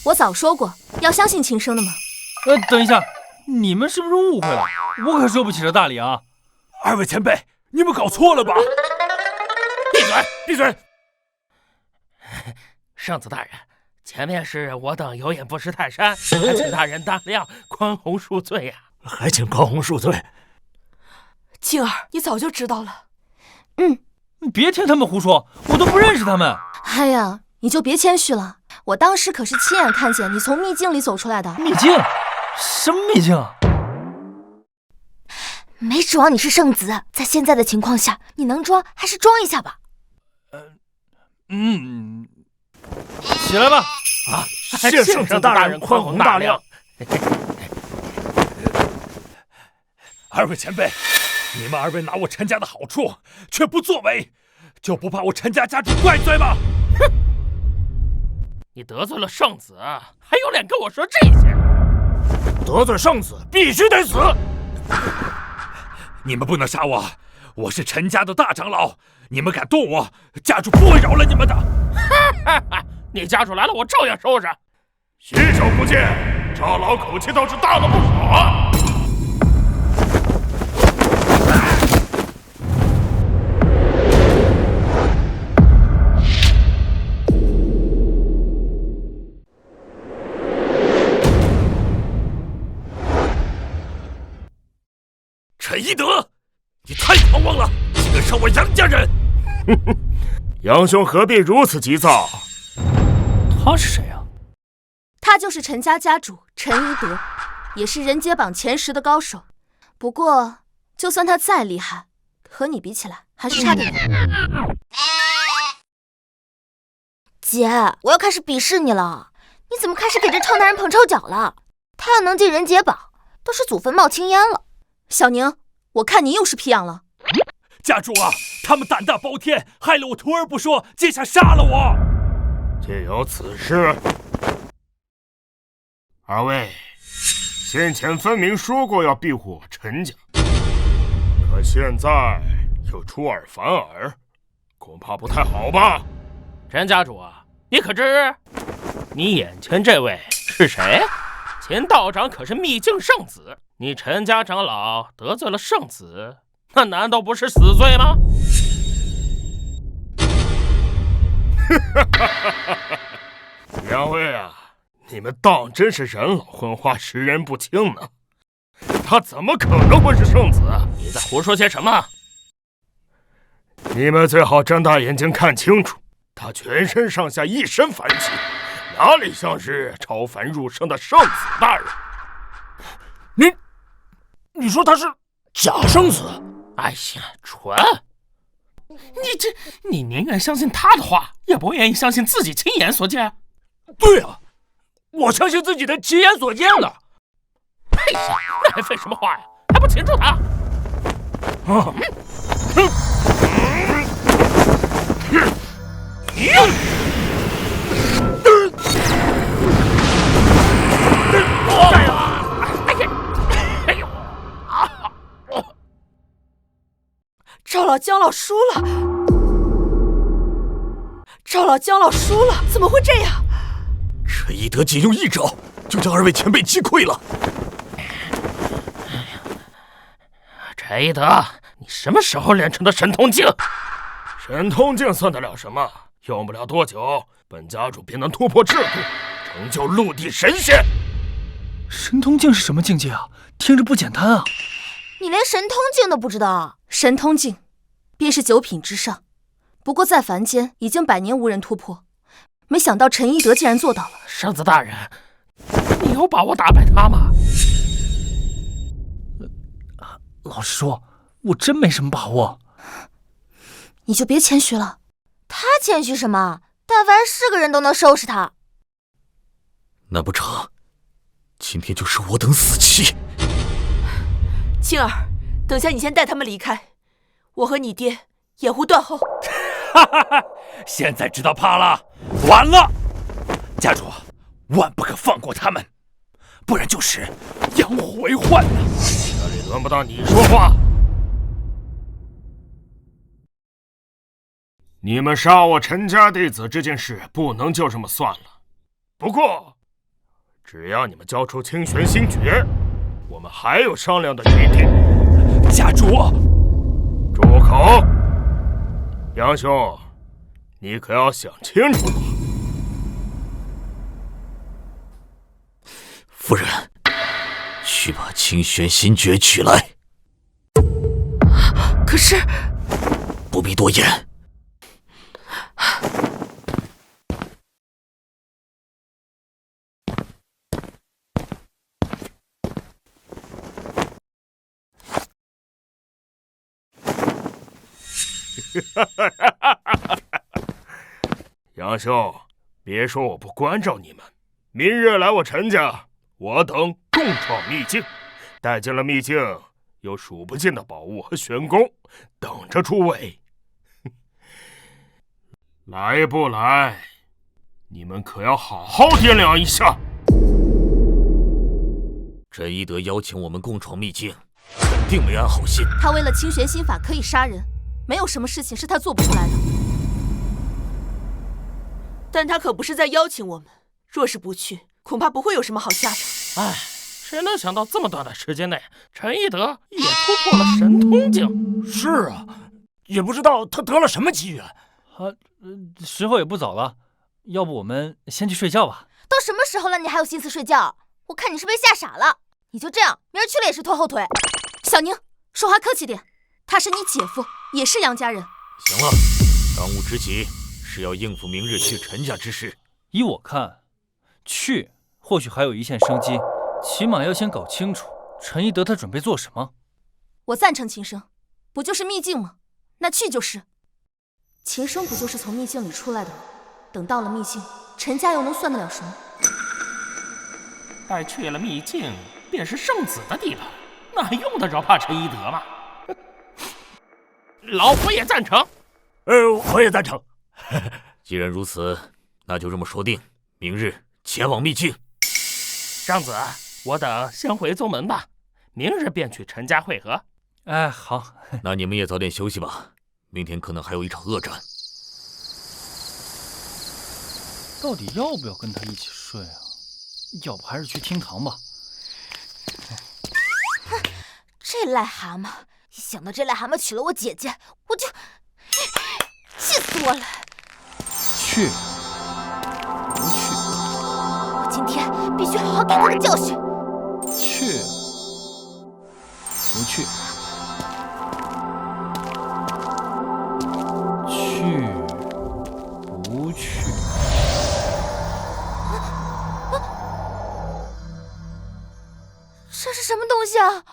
Speaker 4: 我早说过要相信亲生的嘛。
Speaker 2: 等一下，你们是不是误会了？我可收不起这大礼啊！
Speaker 10: 二位前辈，你们搞错了吧？
Speaker 3: 闭嘴！闭嘴！
Speaker 12: 圣子大人，前面是我等有眼不识泰山，还请大人大量宽宏恕罪呀！
Speaker 5: 还请宽宏恕罪。
Speaker 8: 青儿，你早就知道了。
Speaker 2: 你别听他们胡说，我都不认识他们。
Speaker 4: 哎呀，你就别谦虚了，我当时可是亲眼看见你从秘境里走出来的。
Speaker 2: 秘境？什么秘境？
Speaker 4: 没指望你是圣子，在现在的情况下，你能装还是装一下吧。
Speaker 2: 起来吧。
Speaker 5: 啊，谢圣子大人宽宏大量。
Speaker 10: 二位前辈，你们二位拿我陈家的好处却不作为，就不怕我陈家家主怪罪吗？
Speaker 12: 哼！你得罪了圣子，还有脸跟我说这些？
Speaker 5: 得罪圣子必须得死！
Speaker 10: 你们不能杀我，我是陈家的大长老，你们敢动我，家主不会饶了你们的。
Speaker 12: 你家主来了，我照样收拾。
Speaker 3: 许久不见，长老口气倒是大了不少啊！
Speaker 10: 陈一德，你太狂妄了，竟敢伤我杨家人！
Speaker 3: 杨兄何必如此急躁？
Speaker 2: 他是谁啊？
Speaker 4: 他就是陈家家主陈一德，也是人杰榜前10的高手。不过，就算他再厉害，和你比起来还是差点。姐，我要开始鄙视你了。你怎么开始给这臭男人捧臭脚了？他要能进人杰榜，都是祖坟冒青烟了。小宁，我看你又是皮痒了。
Speaker 10: 家主啊，他们胆大包天，害了我徒儿不说，竟想杀了我。
Speaker 3: 既有此事，二位先前分明说过要庇护我陈家，可现在又出尔反尔，恐怕不太好吧？
Speaker 12: 陈家主啊，你可知你眼前这位是谁？秦道长可是秘境圣子，你陈家长老得罪了圣子，那难道不是死罪吗？
Speaker 3: 两位啊，你们当真是人老昏花，识人不清呢。他怎么可能会是圣子？
Speaker 12: 你在胡说些什么？
Speaker 3: 你们最好睁大眼睛看清楚，他全身上下一身凡气，哪里像是超凡入圣的圣子大人？
Speaker 5: 你说他是假圣子？
Speaker 12: 哎呀，蠢！你宁愿相信他的话，也不愿意相信自己亲眼所见。
Speaker 5: 对啊，我相信自己的亲眼所见的。
Speaker 12: 哎呀，那还废什么话呀？还不擒住他！
Speaker 8: 赵老姜老输了，赵老姜老输了，怎么会这样？
Speaker 1: 陈一德仅用一招就将二位前辈击溃了。
Speaker 12: 陈一德，你什么时候练成的神通镜？
Speaker 3: 神通镜算得了什么？用不了多久，本家主便能突破桎梏，成就陆地神仙。
Speaker 2: 神通镜是什么境界啊？听着不简单啊！
Speaker 4: 你连神通镜都不知道？神通镜便是9品之上，不过在凡间已经100年无人突破，没想到陈一德竟然做到了。
Speaker 12: 圣子大人，你有把握打败他吗？
Speaker 2: 老实说，我真没什么把握。
Speaker 4: 你就别谦虚了。他谦虚什么？但凡是个人都能收拾他。
Speaker 1: 难不成今天就是我等死期？
Speaker 8: 青儿，等下你先带他们离开，我和你爹掩护断后。
Speaker 10: 哈哈哈！现在知道怕了，完了！
Speaker 6: 家主，万不可放过他们，不然就是养虎为患呐！
Speaker 3: 这里轮不到你说话。你们杀我陈家弟子这件事不能就这么算了。不过，只要你们交出清玄星诀，我们还有商量的余地。
Speaker 6: 家主，
Speaker 3: 住口！杨兄，你可要想清楚。
Speaker 1: 夫人，去把清玄心诀取来。
Speaker 8: 可是，
Speaker 1: 不必多言。
Speaker 3: 杨兄，别说我不关照你们，明日来我陈家，我等共创秘境，带进了秘境，有数不尽的宝物和玄功，等着诸位。来不来？你们可要好好掂量一下。
Speaker 1: 陈一德邀请我们共创秘境，肯定没安好心。
Speaker 4: 他为了清玄心法可以杀人，没有什么事情是他做不出来的。
Speaker 8: 但他可不是在邀请我们，若是不去，恐怕不会有什么好下场。
Speaker 12: 哎，谁能想到这么短的时间内，陈一德也突破了神通境？
Speaker 6: 是啊，也不知道他得了什么机缘。
Speaker 2: 时候也不早了，要不我们先去睡觉吧？
Speaker 4: 都什么时候了，你还有心思睡觉？我看你是被吓傻了。你就这样，明儿去了也是拖后腿。小宁，说话客气点，他是你姐夫，也是杨家人。
Speaker 1: 行了，当务之急是要应付明日去陈家之事。
Speaker 2: 依我看，去或许还有一线生机，起码要先搞清楚陈一德他准备做什么。
Speaker 4: 我赞成秦升，不就是秘境吗？那去就是。秦升不就是从秘境里出来的吗？等到了秘境，陈家又能算得了什么？
Speaker 12: 待去了秘境，便是圣子的地盘，哪用得着怕陈一德嘛？老夫也赞成。
Speaker 6: 我也赞成。
Speaker 1: 既然如此，那就这么说定，明日前往秘境。
Speaker 12: 张子，我等先回宗门吧，明日便去陈家会合。
Speaker 2: 哎，好。
Speaker 1: 那你们也早点休息吧，明天可能还有一场恶战。
Speaker 2: 到底要不要跟他一起睡啊？要不还是去厅堂吧。
Speaker 4: 这癞蛤蟆，一想到这癞蛤蟆娶了我姐姐，我就气死我了。
Speaker 2: 去，不去？
Speaker 4: 我今天必须好好给他个教训。
Speaker 2: 去，不去？去，不去？
Speaker 4: 这是什么东西啊？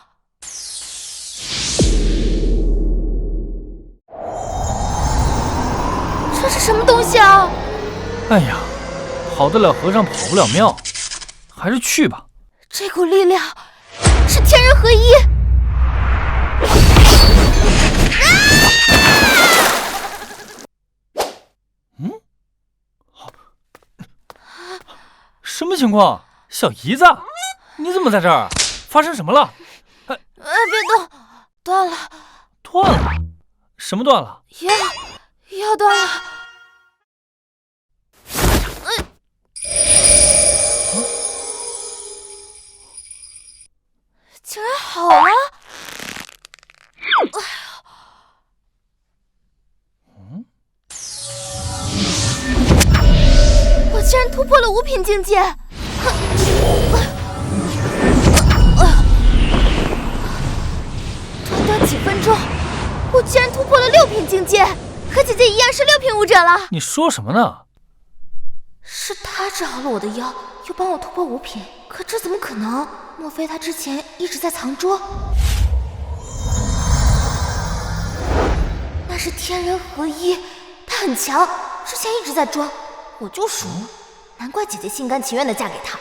Speaker 4: 这是什么东西啊？
Speaker 2: 哎呀，跑得了和尚跑不了庙，还是去吧。
Speaker 4: 这股力量是天人合一。
Speaker 2: 什么情况？小姨子，你怎么在这儿？发生什么了？
Speaker 4: 别动，断了。
Speaker 2: 断了？什么断了？
Speaker 4: 要断了。竟然好了！我竟然突破了5品境界！短短几分钟，我竟然突破了6品境界，和姐姐一样是6品武者了。
Speaker 2: 你说什么呢？
Speaker 4: 是他治好了我的腰，又帮我突破5品，可这怎么可能？莫非他之前一直在藏拙？那是天人合一，他很强，之前一直在装，我就说，难怪姐姐心甘情愿的嫁给他。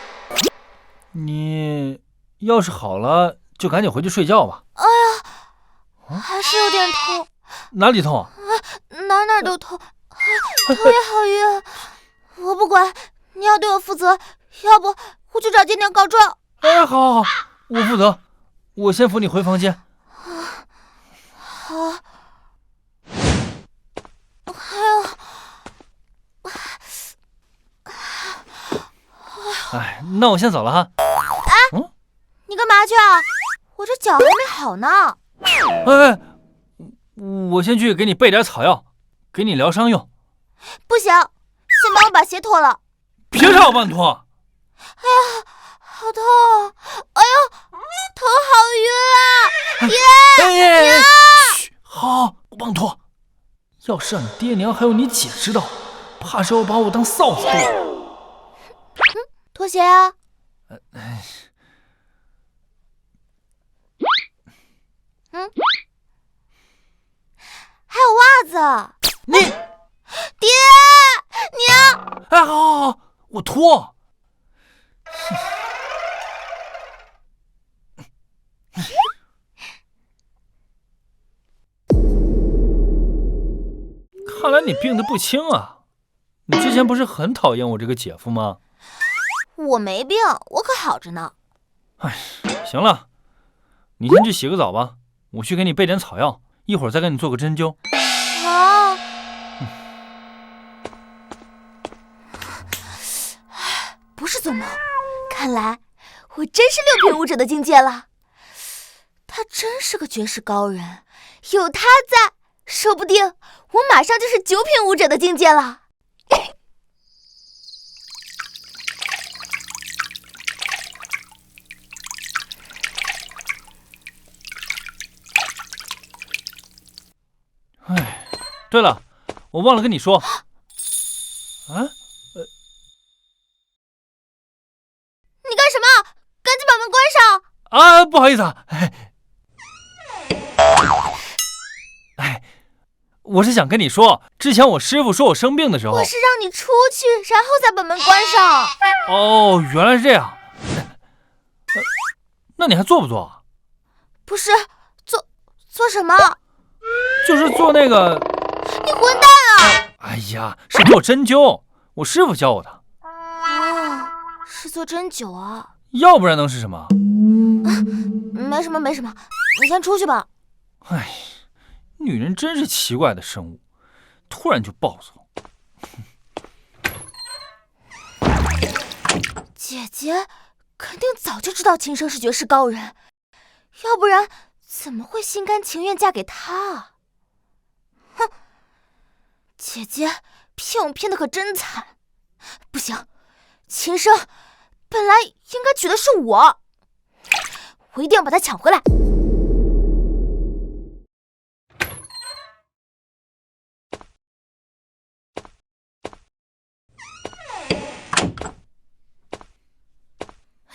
Speaker 2: 你要是好了，就赶紧回去睡觉吧。
Speaker 4: 哎呀，还是有点痛。
Speaker 2: 哪里痛？
Speaker 4: 哪都痛，头也好晕。我不管，你要对我负责，要不我就找爹娘告状。
Speaker 2: 哎，好，我负责，我先扶你回房间。
Speaker 4: 好。还有，
Speaker 2: 哎，那我先走了哈。
Speaker 4: 你干嘛去啊？我这脚还没好呢。
Speaker 2: 哎，我先去给你备点草药，给你疗伤用。
Speaker 4: 不行，先帮我把鞋脱了。
Speaker 2: 别让我帮你脱。
Speaker 4: 哎呀，好痛！哎呦，头好晕啊！爹，娘！
Speaker 2: 嘘，好，我帮你脱。要是让你爹娘还有你姐知道，怕是要把我当臊子剁。
Speaker 4: 脱鞋啊！还有袜子。
Speaker 2: 你，
Speaker 4: 爹娘！
Speaker 2: 哎，好，我脱。看来你病得不轻啊！你之前不是很讨厌我这个姐夫吗？
Speaker 4: 我没病，我可好着呢。
Speaker 2: 哎，行了，你先去洗个澡吧，我去给你备点草药，一会儿再给你做个针灸。
Speaker 4: 好。不是做梦，看来我真是6品武者的境界了。他真是个绝世高人，有他在，说不定我马上就是9品武者的境界了。
Speaker 2: 哎，对了，我忘了跟你说。
Speaker 4: 你干什么？赶紧把门关上！
Speaker 2: 啊，不好意思啊。哎，我是想跟你说，之前我师傅说我生病的时候，
Speaker 4: 我是让你出去，然后再把门关上。
Speaker 2: 哦，原来是这样。那你还做不做？
Speaker 4: 不是，做什么？
Speaker 2: 就是做那个。
Speaker 4: 你混蛋啊！
Speaker 2: 哎呀，是做针灸，我师傅教我的。
Speaker 4: 哦，是做针灸啊。
Speaker 2: 要不然能是什么？
Speaker 4: 没什么，没什么，你先出去吧。
Speaker 2: 哎，女人真是奇怪的生物，突然就暴走。
Speaker 4: 姐姐肯定早就知道秦升是绝世高人，要不然怎么会心甘情愿嫁给他啊？哼，姐姐骗我骗得可真惨。不行，秦升本来应该娶的是我一定要把他抢回来。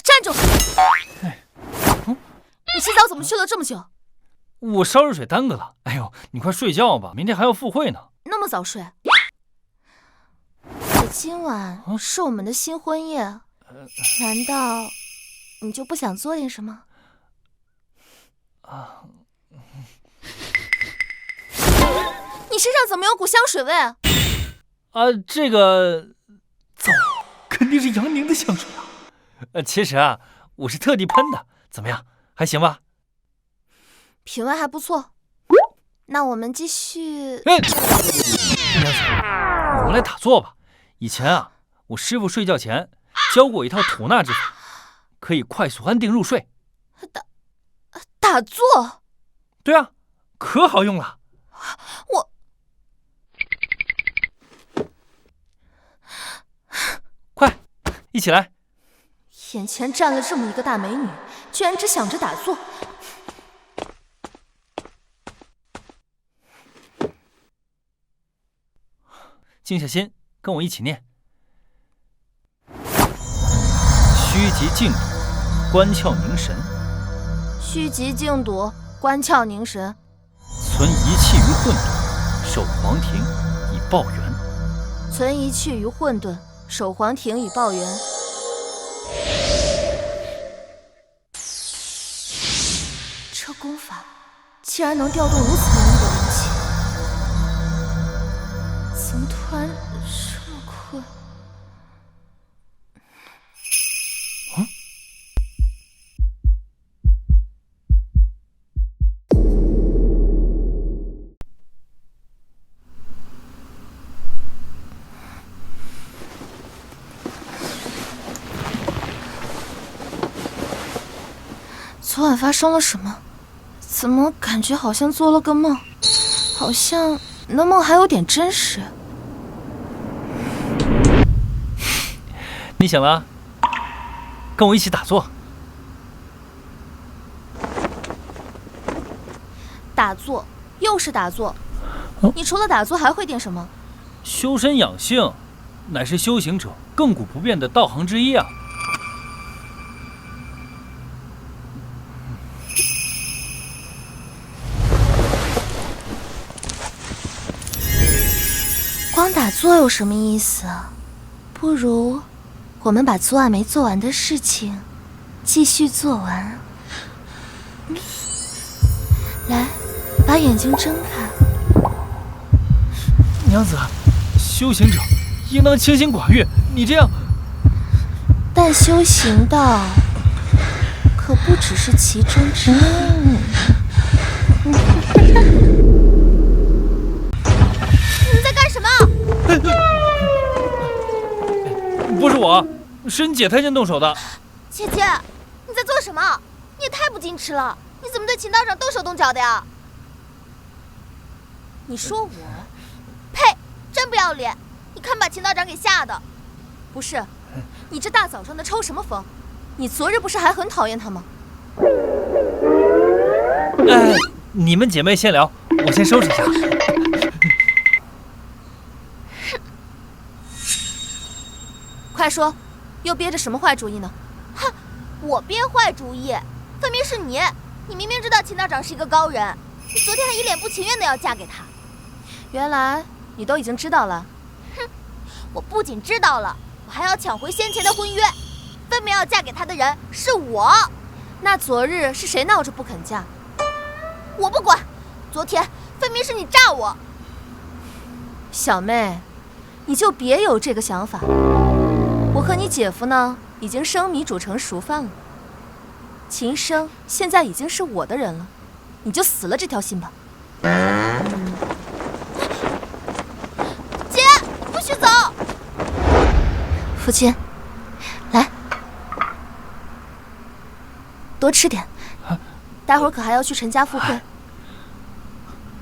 Speaker 4: 站住！你洗澡怎么去了这么久？
Speaker 2: 我烧热水耽搁了。哎呦，你快睡觉吧，明天还要赴会呢。
Speaker 4: 那么早睡？今晚是我们的新婚夜，难道你就不想做点什么？你身上怎么有股香水味？
Speaker 2: 这个走，肯定是杨宁的香水啊。其实啊，我是特地喷的，怎么样？还行吧？
Speaker 4: 品味还不错。那我们继续。
Speaker 2: 我们来打坐吧。以前啊，我师傅睡觉前教过我一套吐纳之法，可以快速安定入睡。
Speaker 4: 打坐？
Speaker 2: 对啊，可好用了。快，一起来。
Speaker 4: 眼前站了这么一个大美女，居然只想着打坐。
Speaker 2: 静下心，跟我一起念：虚极静笃，观窍凝神。
Speaker 4: 虚极静笃，观窍凝神。
Speaker 2: 存一气于混沌，守黄庭以报元。
Speaker 4: 存一气于混沌，守黄庭以报元。这功法竟然能调动如此浓郁的灵气，怎么突然这么困？昨晚发生了什么？怎么感觉好像做了个梦？好像那梦还有点真实。
Speaker 2: 你醒了，跟我一起打坐。
Speaker 4: 打坐，又是打坐。你除了打坐还会点什么？
Speaker 2: 修身养性，乃是修行者亘古不变的道行之一啊。
Speaker 4: 光打坐有什么意思啊？不如我们把昨晚没做完的事情继续做完。来，把眼睛睁开。
Speaker 2: 娘子，修行者应当清心寡欲，你这样……
Speaker 4: 但修行道可不只是其中之一。你在干什么？
Speaker 2: 不是我，是你姐太监动手的。
Speaker 4: 姐姐，你在做什么？你也太不矜持了！你怎么对秦道长动手动脚的呀？你说我？呸！真不要脸！你看把秦道长给吓的。不是，你这大早上的抽什么风？你昨日不是还很讨厌他吗？
Speaker 2: 你们姐妹先聊，我先收拾一下。
Speaker 4: 快说，又憋着什么坏主意呢？哼，我憋坏主意，分明是你！你明明知道秦道长是一个高人，你昨天还一脸不情愿的要嫁给他。原来你都已经知道了。哼，我不仅知道了，我还要抢回先前的婚约。分明要嫁给他的人是我。那昨日是谁闹着不肯嫁？我不管，昨天分明是你诈我。小妹，你就别有这个想法。我和你姐夫呢，已经生米煮成熟饭了。秦升现在已经是我的人了，你就死了这条心吧。姐，不许走！父亲，来，多吃点，待会儿可还要去陈家赴会。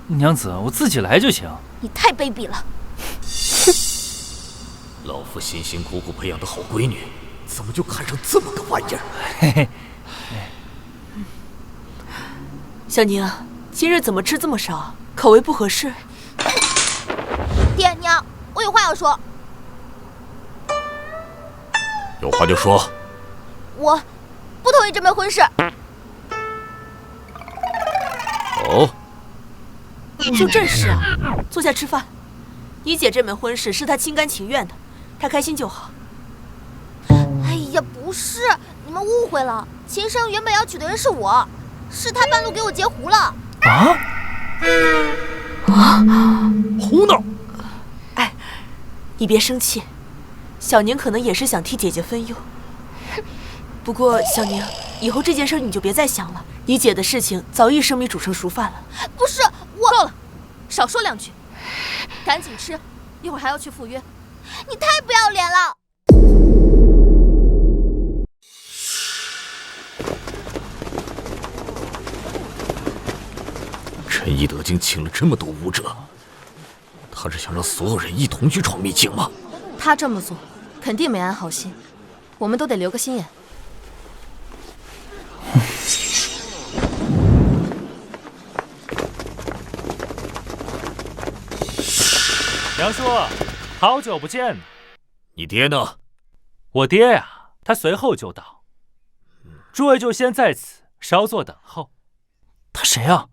Speaker 2: 娘子，我自己来就行。
Speaker 4: 你太卑鄙了！
Speaker 1: 老夫辛辛苦苦培养的好闺女，怎么就看上这么个玩意儿？
Speaker 2: 嘿嘿。
Speaker 8: 小宁，今日怎么吃这么少？口味不合适。
Speaker 4: 爹娘，我有话要说。
Speaker 1: 有话就说。
Speaker 4: 我不同意这门婚事。
Speaker 1: 哦，
Speaker 8: 就这事啊！坐下吃饭。你姐这门婚事是她心甘情愿的，她开心就好。
Speaker 4: 哎呀，不是，你们误会了。秦升原本要娶的人是我，是他半路给我截胡了。
Speaker 1: 胡闹！
Speaker 8: 哎，你别生气，小宁可能也是想替姐姐分忧。不过小宁，以后这件事你就别再想了。你姐的事情早已生米煮成熟饭了。
Speaker 4: 不是我。够了，少说两句，赶紧吃，一会儿还要去赴约。你太不要脸了！
Speaker 1: 陈义德竟请了这么多武者，他是想让所有人一同去闯秘境吗？
Speaker 4: 他这么做肯定没安好心，我们都得留个心眼。
Speaker 10: 梁叔，好久不见。
Speaker 1: 你爹呢？
Speaker 10: 我爹呀，他随后就到。诸位就先在此稍作等候。
Speaker 2: 他谁啊？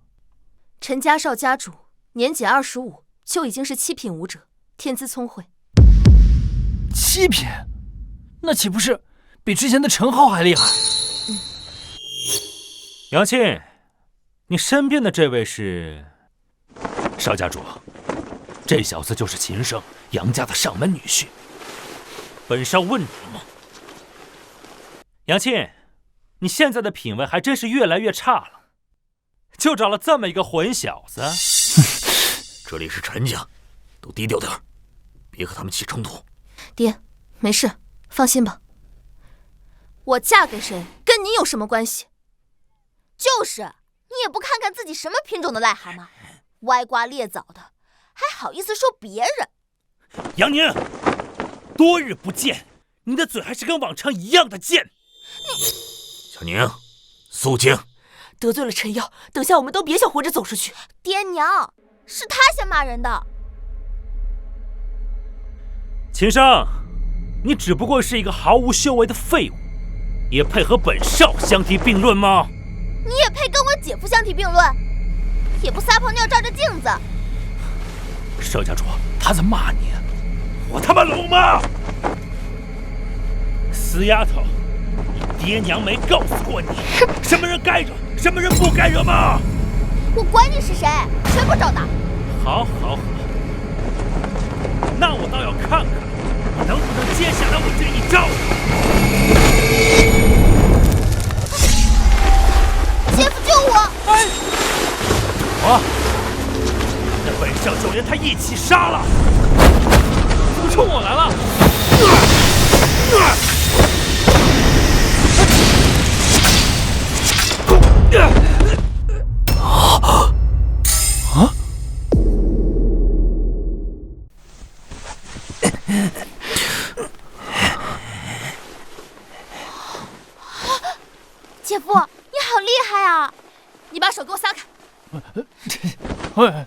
Speaker 4: 陈家少家主，年仅25，就已经是7品武者，天资聪慧。
Speaker 2: 7品？那岂不是比之前的陈浩还厉害？
Speaker 10: 杨庆，你身边的这位是？少家主，这小子就是秦升，杨家的上门女婿。本少问你吗？杨庆，你现在的品味还真是越来越差了，就找了这么一个混小子。
Speaker 1: 这里是陈家，都低调点，别和他们起冲突。
Speaker 4: 爹，没事，放心吧。我嫁给谁跟你有什么关系？就是，你也不看看自己什么品种的癞蛤蟆，歪瓜裂枣的，还好意思说别人。
Speaker 10: 杨宁，多日不见，你的嘴还是跟往常一样的贱。
Speaker 1: 小宁，肃静。
Speaker 8: 得罪了陈瑶，等下我们都别想活着走出去。
Speaker 4: 爹娘，是他先骂人的。
Speaker 10: 秦商，你只不过是一个毫无修为的废物，也配和本少相提并论吗？
Speaker 4: 你也配跟我姐夫相提并论？也不撒泡尿照着镜子。
Speaker 10: 邵家主，他在骂你，我他妈聋吗？死丫头，你爹娘没告诉过你，什么人该惹，什么人不该惹吗？
Speaker 4: 我管你是谁，全部照打。
Speaker 10: 好，好，好，那我倒要看看你能不能接下来我这一招。
Speaker 4: 姐夫救我！
Speaker 10: 哎，我，那本少就连他一起杀了，
Speaker 2: 怎么冲我来了？
Speaker 4: 姐夫，你好厉害啊！你把手给我撒开！
Speaker 10: 喂，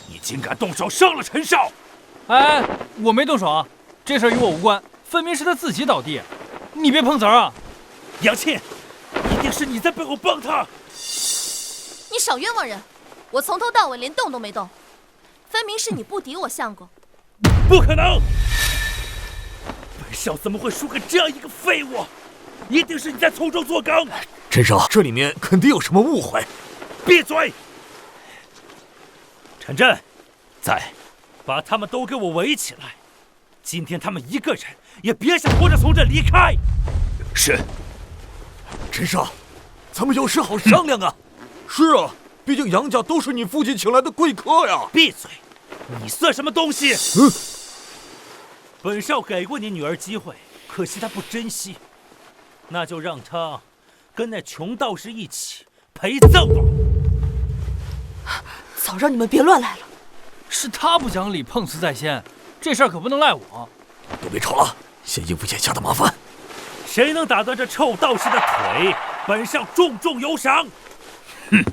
Speaker 10: 你竟敢动手伤了陈少！
Speaker 2: 哎，我没动手啊，这事儿与我无关，分明是他自己倒地，你别碰瓷儿啊！
Speaker 10: 杨沁，一定是你在背后帮他！
Speaker 4: 你少冤枉人！我从头到尾连动都没动，分明是你不敌我相公。
Speaker 10: 不可能！本少怎么会输给这样一个废物？一定是你在从中作梗！
Speaker 1: 陈少，这里面肯定有什么误会。
Speaker 10: 闭嘴！陈震，在，把他们都给我围起来！今天他们一个人也别想活着从这离开！
Speaker 1: 是。陈少，咱们有事好商量啊！是啊，毕竟杨家都是你父亲请来的贵客呀！
Speaker 10: 闭嘴！你算什么东西？本少给过你女儿机会，可惜她不珍惜，那就让她跟那穷道士一起陪葬吧。
Speaker 8: 早让你们别乱来了。
Speaker 2: 是他不讲理，碰瓷在先，这事儿可不能赖我。
Speaker 1: 都别吵了，先应付眼下的麻烦。
Speaker 10: 谁能打断这臭道士的腿，本少重重有赏。哼！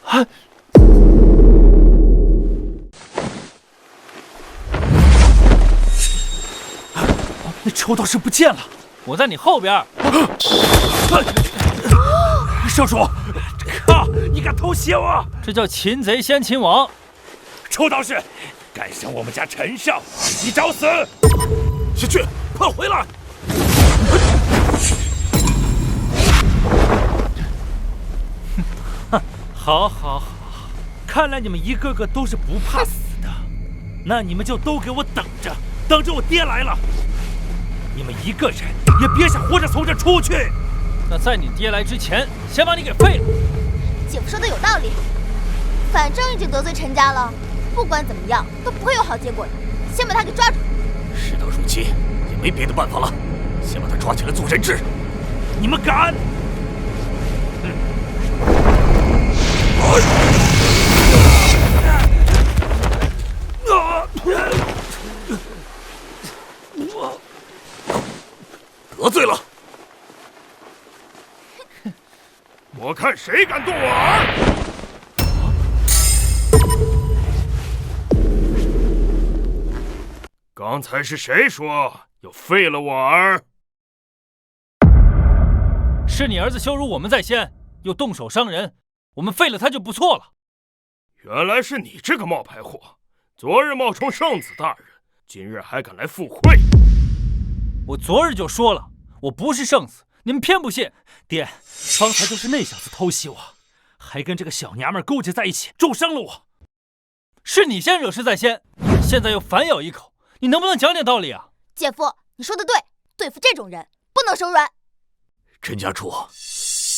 Speaker 2: 啊！那臭道士不见了，我在你后边。
Speaker 10: 少主，靠！你敢偷袭我？
Speaker 2: 这叫擒贼先擒王。
Speaker 10: 臭道士，敢伤我们家陈少，你找死！
Speaker 1: 先去，快回来！
Speaker 10: 好，好，好，看来你们一个个都是不怕死的，那你们就都给我等着，等着我爹来了。你们一个人也别想活着从这出去。
Speaker 2: 那在你爹来之前，先把你给废了。
Speaker 4: 姐夫说的有道理，反正已经得罪陈家了，不管怎么样都不会有好结果的。先把他给抓住。
Speaker 1: 事到如今，也没别的办法了，先把他抓起来做人质。
Speaker 10: 你们敢？
Speaker 1: 得罪了！
Speaker 3: 我看谁敢动我儿！刚才是谁说要废了我儿？
Speaker 2: 是你儿子羞辱我们在先，又动手伤人，我们废了他就不错了。
Speaker 3: 原来是你这个冒牌货！昨日冒充圣子大人，今日还敢来附会！
Speaker 2: 我昨日就说了，我不是圣子，你们偏不信。
Speaker 10: 爹，方才就是那小子偷袭我，还跟这个小娘们勾结在一起，重伤了我。
Speaker 2: 是你先惹事在先，现在又反咬一口，你能不能讲点道理啊？
Speaker 4: 姐夫，你说的对，对付这种人不能手软。
Speaker 1: 陈家主，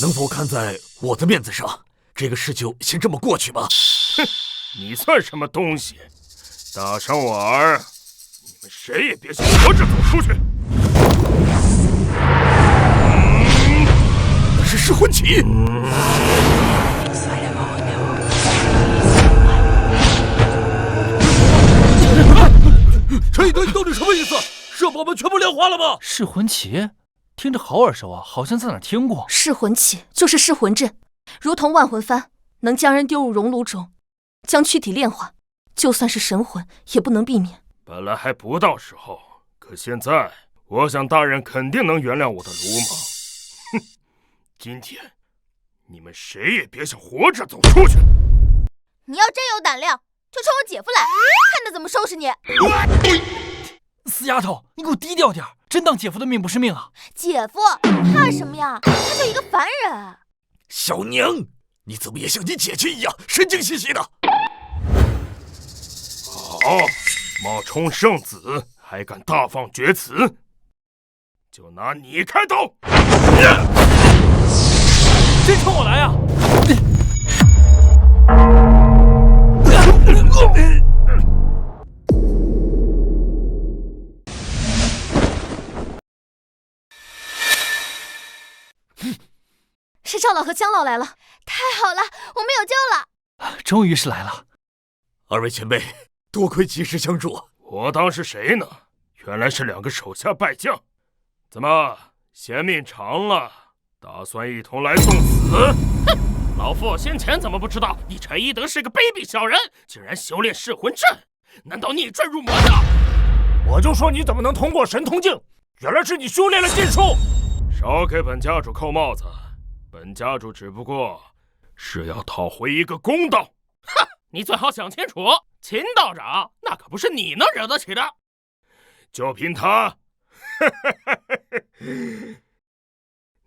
Speaker 1: 能否看在我的面子上，这个事就先这么过去吧？
Speaker 3: 哼，你算什么东西？打伤我儿，你们谁也别想活着走出去！
Speaker 1: 噬魂旗！这一段到底什么意思？是把我们全部炼化了吗？
Speaker 2: 噬魂旗，听着好耳熟啊，好像在哪儿听过。
Speaker 4: 噬魂旗就是噬魂阵，如同万魂幡，能将人丢入熔炉中，将躯体炼化，就算是神魂也不能避免。
Speaker 3: 本来还不到时候，可现在，我想大人肯定能原谅我的鲁莽。哼，今天你们谁也别想活着走出去！
Speaker 4: 你要真有胆量，就冲我姐夫来，看他怎么收拾你！
Speaker 2: 死丫头，你给我低调点，真当姐夫的命不是命啊！
Speaker 4: 姐夫怕什么呀？他就一个凡人。
Speaker 1: 小娘，你怎么也像你姐姐一样神经兮兮的？
Speaker 3: 好，冒充圣子还敢大放厥词，就拿你开刀！
Speaker 2: 真冲我来啊！
Speaker 4: 是赵老和姜老来了，太好了，我们有救了！
Speaker 2: 终于是来了。
Speaker 1: 二位前辈，多亏及时相助。
Speaker 3: 我当是谁呢？原来是两个手下败将。怎么嫌命长了，打算一同来送死？
Speaker 12: 哼！老夫先前怎么不知道你陈一德是个卑鄙小人，竟然修炼噬魂阵？难道逆转入魔的？
Speaker 5: 我就说你怎么能通过神通镜？原来是你修炼了禁术！
Speaker 3: 少给本家主扣帽子，本家主只不过是要讨回一个公道。
Speaker 12: 哼！你最好想清楚，秦道长那可不是你能惹得起的。
Speaker 3: 就凭他，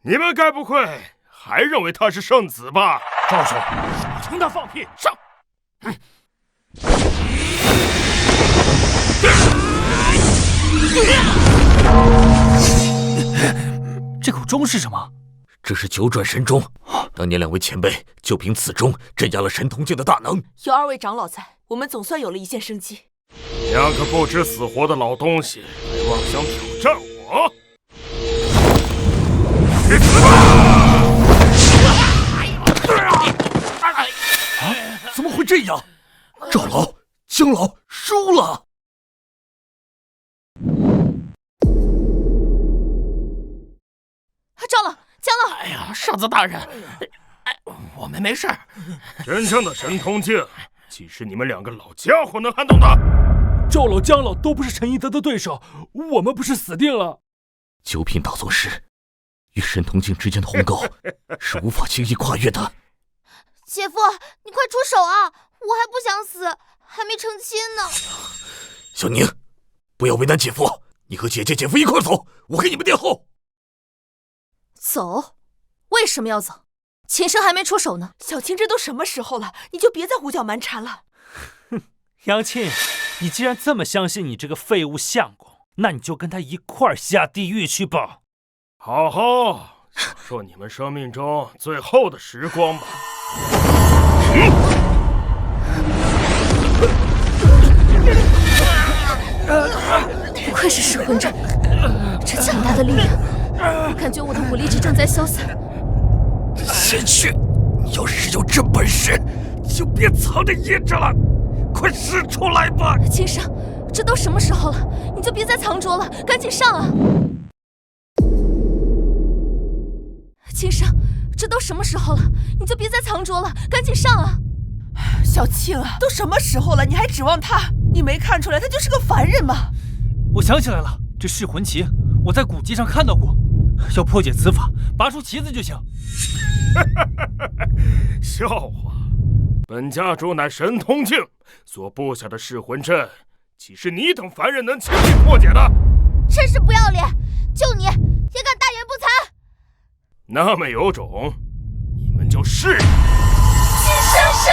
Speaker 3: 你们该不会还认为他是圣子吧？
Speaker 5: 赵兄，少听他放屁！
Speaker 12: 上！
Speaker 2: 这口钟是什么？
Speaker 1: 这是九转神钟。当年两位前辈就凭此钟镇压了神通镜的大能。
Speaker 8: 有二位长老在，我们总算有了一线生机。
Speaker 3: 两个不知死活的老东西，还妄想挑战我！去死吧！
Speaker 1: 怎么会这样？赵老、姜老输了。
Speaker 4: 赵老、姜老，
Speaker 12: 哎呀，少子大人，我们没事。
Speaker 3: 真正的神通镜，岂是你们两个老家伙能撼动的？
Speaker 2: 赵老、姜老都不是陈一德的对手，我们不是死定了？
Speaker 1: 九品道宗师与神通镜之间的鸿沟是无法轻易跨越的。
Speaker 4: 姐夫，你快出手啊！我还不想死，还没成亲呢。
Speaker 1: 小宁，不要为难姐夫，你和姐姐、姐夫一块走，我给你们殿后。
Speaker 4: 走？为什么要走？秦生还没出手呢。
Speaker 8: 小青，这都什么时候了，你就别再胡搅蛮缠了。
Speaker 10: 哼，杨庆，你既然这么相信你这个废物相公，那你就跟他一块儿下地狱去吧。
Speaker 3: 好好享受你们生命中最后的时光吧。
Speaker 4: 不愧是噬魂阵，这强大的力量，感觉我的武力值正在消散。
Speaker 1: 贤婿，你要是有这本事，就别藏着掖着了，快使出来吧！
Speaker 4: 秦生，这都什么时候了，你就别再藏拙了，赶紧上啊！秦生，这都什么时候了，你就别再藏拙了，赶紧上啊！
Speaker 8: 小庆啊，都什么时候了，你还指望他？你没看出来他就是个凡人吗？
Speaker 2: 我想起来了，这噬魂旗我在古籍上看到过，要破解此法，拔出旗子就行。
Speaker 3: 笑话！本家主乃神通镜所布下的噬魂阵，岂是你等凡人能轻易破解的？
Speaker 4: 真是不要脸！就你也敢大言不惭！
Speaker 3: 那么有种，你们就试！
Speaker 4: 金生生。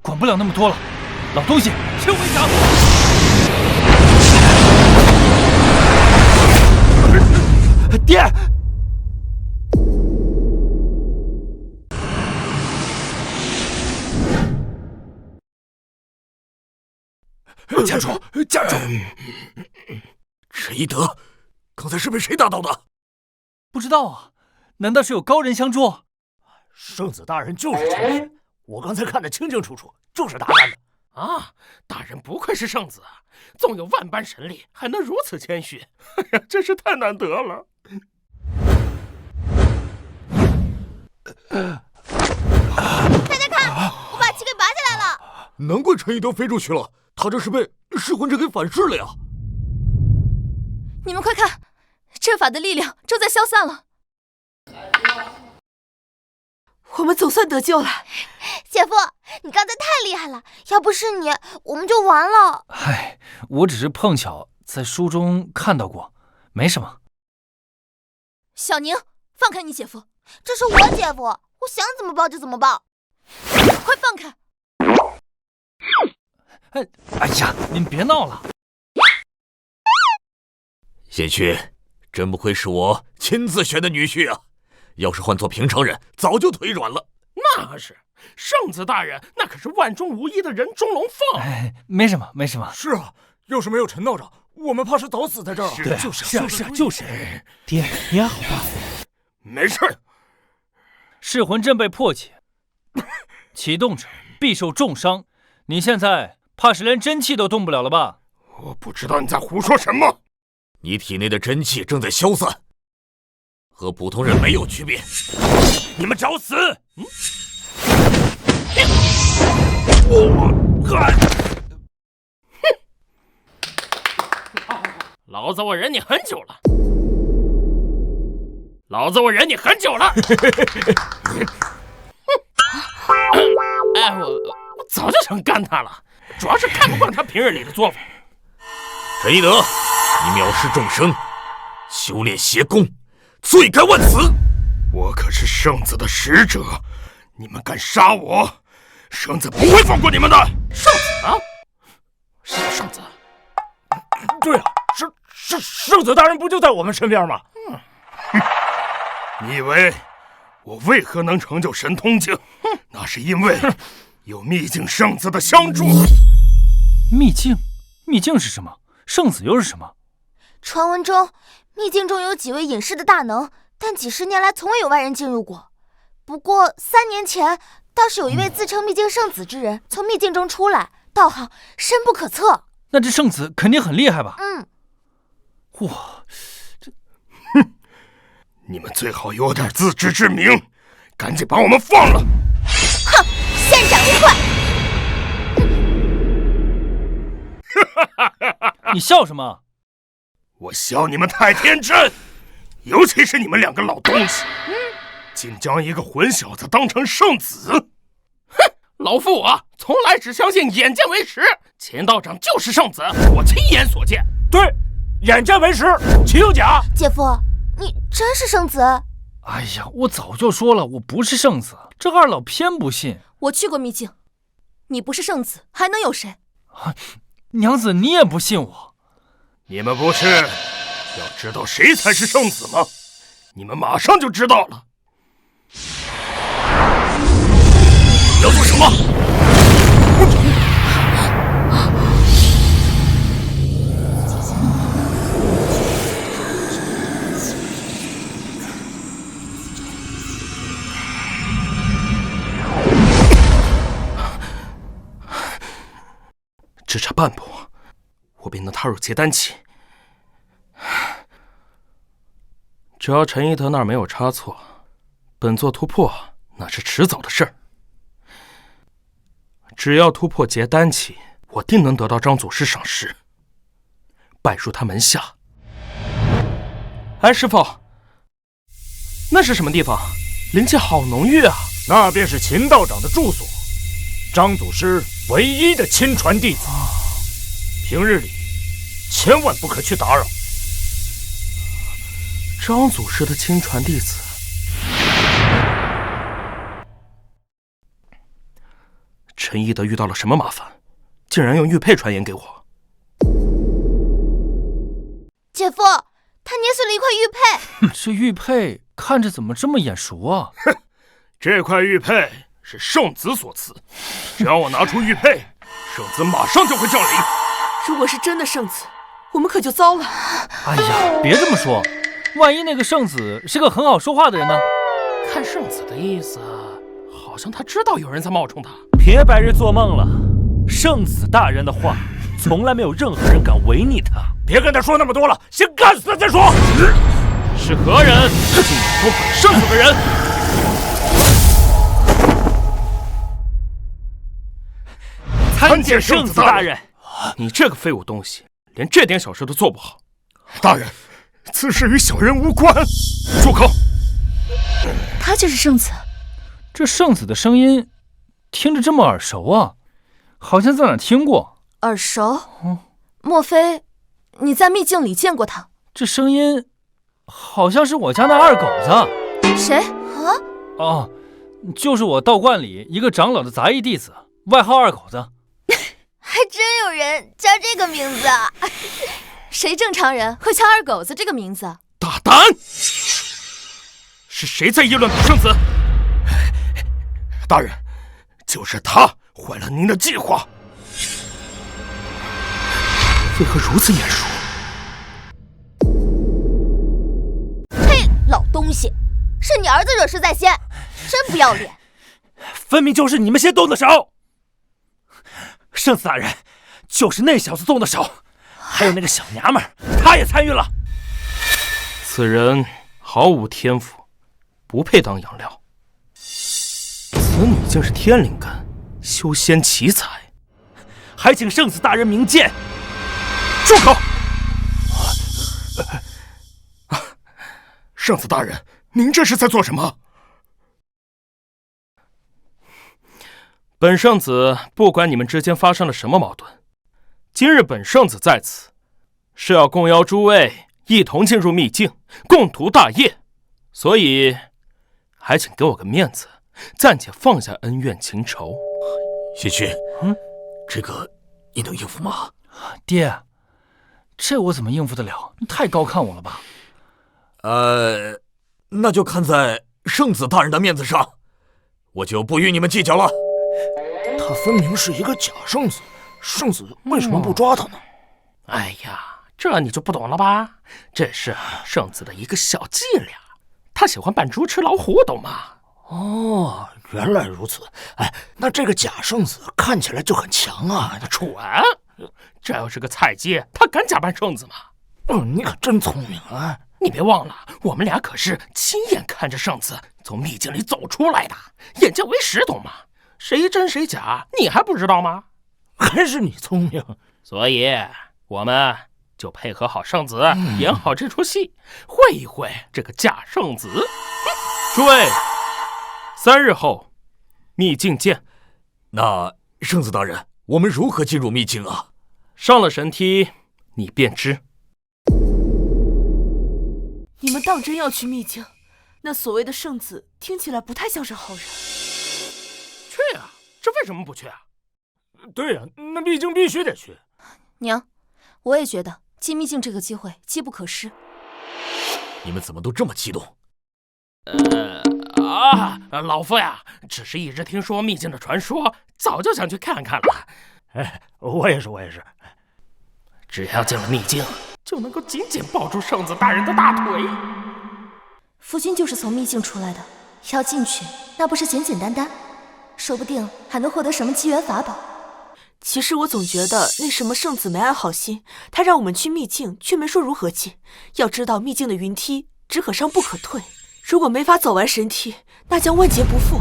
Speaker 2: 管不了那么多了，老东西，先围剿！
Speaker 6: 爹！家主，家主，
Speaker 1: 陈一德，刚才是被谁打倒的？
Speaker 2: 不知道啊，难道是有高人相助？
Speaker 5: 圣子大人就是陈玄，我刚才看得清清楚楚，就是他干的。
Speaker 12: 啊，大人不愧是圣子啊，纵有万般神力，还能如此谦虚，哎呀，真是太难得了。
Speaker 4: 大家看，我把旗给拔下来了。
Speaker 1: 难怪陈一德飞出去了，他这是被噬魂阵给反噬了呀！
Speaker 4: 你们快看，阵法的力量正在消散了。
Speaker 8: 我们总算得救了。
Speaker 4: 姐夫，你刚才太厉害了，要不是你，我们就完了。
Speaker 2: 嗨，我只是碰巧在书中看到过，没什么。
Speaker 4: 小宁，放开你姐夫，这是我姐夫，我想怎么抱就怎么抱。快放开！
Speaker 2: 哎呀，您别闹了。
Speaker 1: 贤婿，真不愧是我亲自选的女婿啊！要是换做平常人，早就腿软了。
Speaker 12: 那是，圣子大人那可是万中无一的人中龙凤。
Speaker 2: 哎，没什么，没什么。
Speaker 6: 是啊，要是没有陈道长，我们怕是早死在这儿了。
Speaker 2: 对，就是。爹，你还好吧？
Speaker 12: 没事。
Speaker 2: 噬魂阵被破解，启动者必受重伤。你现在怕是连真气都动不了了吧？
Speaker 12: 我不知道你在胡说什么。
Speaker 1: 你体内的真气正在消散，和普通人没有区别。
Speaker 10: 你们找死！
Speaker 12: 老子我忍你很久了。老子我忍你很久了。哎，我早就想干他了，主要是看不惯他平日里的做法。
Speaker 1: 陈一德，你藐视众生，修炼邪功，罪该万死。
Speaker 3: 我可是圣子的使者，你们敢杀我，圣子不会放过你们的。
Speaker 12: 圣子啊？什么圣子？
Speaker 5: 对啊，圣子大人不就在我们身边吗？
Speaker 3: 你以为我为何能成就神通境？那是因为有秘境圣子的相助。
Speaker 2: 秘境？秘境是什么？圣子又是什么？
Speaker 4: 传闻中，秘境中有几位隐世的大能，但几十年来从未有外人进入过。不过3年前，倒是有一位自称秘境圣子之人从秘境中出来，道行深不可测。
Speaker 2: 那这圣子肯定很厉害吧？哇，
Speaker 3: 你们最好有点自知之明，赶紧把我们放了！
Speaker 4: 哼，先斩为快！
Speaker 2: 你笑什么？
Speaker 3: 我笑你们太天真，尤其是你们2个老东西，竟将一个混小子当成圣子。
Speaker 12: 哼，老夫我从来只相信眼见为实，钱道长就是圣子，我亲眼所见。
Speaker 5: 对，眼见为实，岂有假？
Speaker 4: 姐夫，你真是圣子？
Speaker 2: 哎呀，我早就说了，我不是圣子，这二老偏不信。
Speaker 4: 我去过秘境，你不是圣子，还能有谁？
Speaker 2: 娘子，你也不信我？
Speaker 3: 你们不是要知道谁才是圣子吗？你们马上就知道了。
Speaker 1: 要做什么？
Speaker 12: 只差半步，我便能踏入结丹期。只要陈一德那儿没有差错，本座突破那是迟早的事儿。只要突破结丹期，我定能得到张祖师赏识，拜入他门下。哎，师傅，那是什么地方？灵气好浓郁啊！
Speaker 5: 那便是秦道长的住所，张祖师唯一的亲传弟子，平日里千万不可去打扰。
Speaker 12: 张祖师的亲传弟子，陈一德遇到了什么麻烦，竟然用玉佩传言给我？
Speaker 4: 姐夫，他捏碎了一块玉佩。
Speaker 2: 这玉佩看着怎么这么眼熟啊？
Speaker 3: 哼，这块玉佩是圣子所赐，只要我拿出玉佩，圣子马上就会降临。
Speaker 8: 如果是真的圣子，我们可就糟了。
Speaker 2: 哎呀，别这么说，万一那个圣子是个很好说话的人呢？
Speaker 12: 看圣子的意思，好像他知道有人在冒充他。
Speaker 10: 别白日做梦了，圣子大人的话，从来没有任何人敢违逆他。
Speaker 5: 别跟他说那么多了，先干死他再说。
Speaker 12: 是何人进攻本圣子的人？
Speaker 10: 参见圣子大人。
Speaker 12: 你这个废物东西，连这点小事都做不好。
Speaker 3: 大人，此事与小人无关。住口！
Speaker 4: 他就是圣子。
Speaker 2: 这圣子的声音听着这么耳熟啊，好像在哪儿听过。
Speaker 4: 耳熟？莫非你在秘境里见过他？
Speaker 2: 这声音好像是我家那二狗子。
Speaker 4: 谁啊？
Speaker 2: 哦，就是我道观里一个长老的杂役弟子，外号二狗子。
Speaker 4: 还真有人叫这个名字啊！谁正常人会叫二狗子这个名字？
Speaker 12: 大胆！是谁在议论本圣子？
Speaker 3: 大人，就是他坏了您的计划。为何如此眼熟？
Speaker 4: 嘿，老东西，是你儿子惹事在先，真不要脸！
Speaker 10: 分明就是你们先动的手。圣子大人，就是那小子动的手，还有那个小娘们儿，她也参与了。
Speaker 12: 此人毫无天赋，不配当养料。此女竟是天灵根，修仙奇才，
Speaker 10: 还请圣子大人明鉴。
Speaker 3: 住口！圣子大人，您这是在做什么？
Speaker 12: 本圣子不管你们之间发生了什么矛盾，今日本圣子在此，是要共邀诸位一同进入秘境，共图大业，所以还请给我个面子，暂且放下恩怨情仇。
Speaker 1: 西区，这个你能应付吗？
Speaker 2: 爹，这我怎么应付得了？你太高看我了吧？
Speaker 1: 那就看在圣子大人的面子上，我就不与你们计较了。
Speaker 5: 他分明是一个假圣子，圣子为什么不抓他呢？
Speaker 12: 哎呀，这你就不懂了吧？这是圣子的一个小伎俩，他喜欢扮猪吃老虎，懂吗？
Speaker 5: 哦，原来如此。哎，那这个假圣子看起来就很强啊！
Speaker 12: 蠢，这要是个菜鸡，他敢假扮圣子吗？
Speaker 5: 你可真聪明啊！
Speaker 12: 你别忘了，我们俩可是亲眼看着圣子从秘境里走出来的，眼见为实，懂吗？谁真谁假，你还不知道吗？
Speaker 5: 还是你聪明。
Speaker 12: 所以我们就配合好圣子，演好这出戏，会一会这个假圣子。诸位，3日后秘境见。
Speaker 1: 那圣子大人，我们如何进入秘境啊？
Speaker 12: 上了神梯，你便知。
Speaker 8: 你们当真要去秘境？那所谓的圣子听起来不太像是好人。
Speaker 12: 去啊，这为什么不去啊？
Speaker 5: 对呀，那秘境必须得去。
Speaker 4: 娘，我也觉得进秘境这个机会机不可失。
Speaker 1: 你们怎么都这么激动？
Speaker 12: 老夫呀，只是一直听说秘境的传说，早就想去看看了。
Speaker 5: 哎，我也是。
Speaker 12: 只要进了秘境，就能够紧紧抱住圣子大人的大腿。
Speaker 4: 夫君就是从秘境出来的，要进去那不是简简单单，说不定还能获得什么机缘法宝。
Speaker 8: 其实我总觉得那什么圣子没安好心，他让我们去秘境，却没说如何进。要知道秘境的云梯只可上不可退，如果没法走完神梯，那将万劫不复。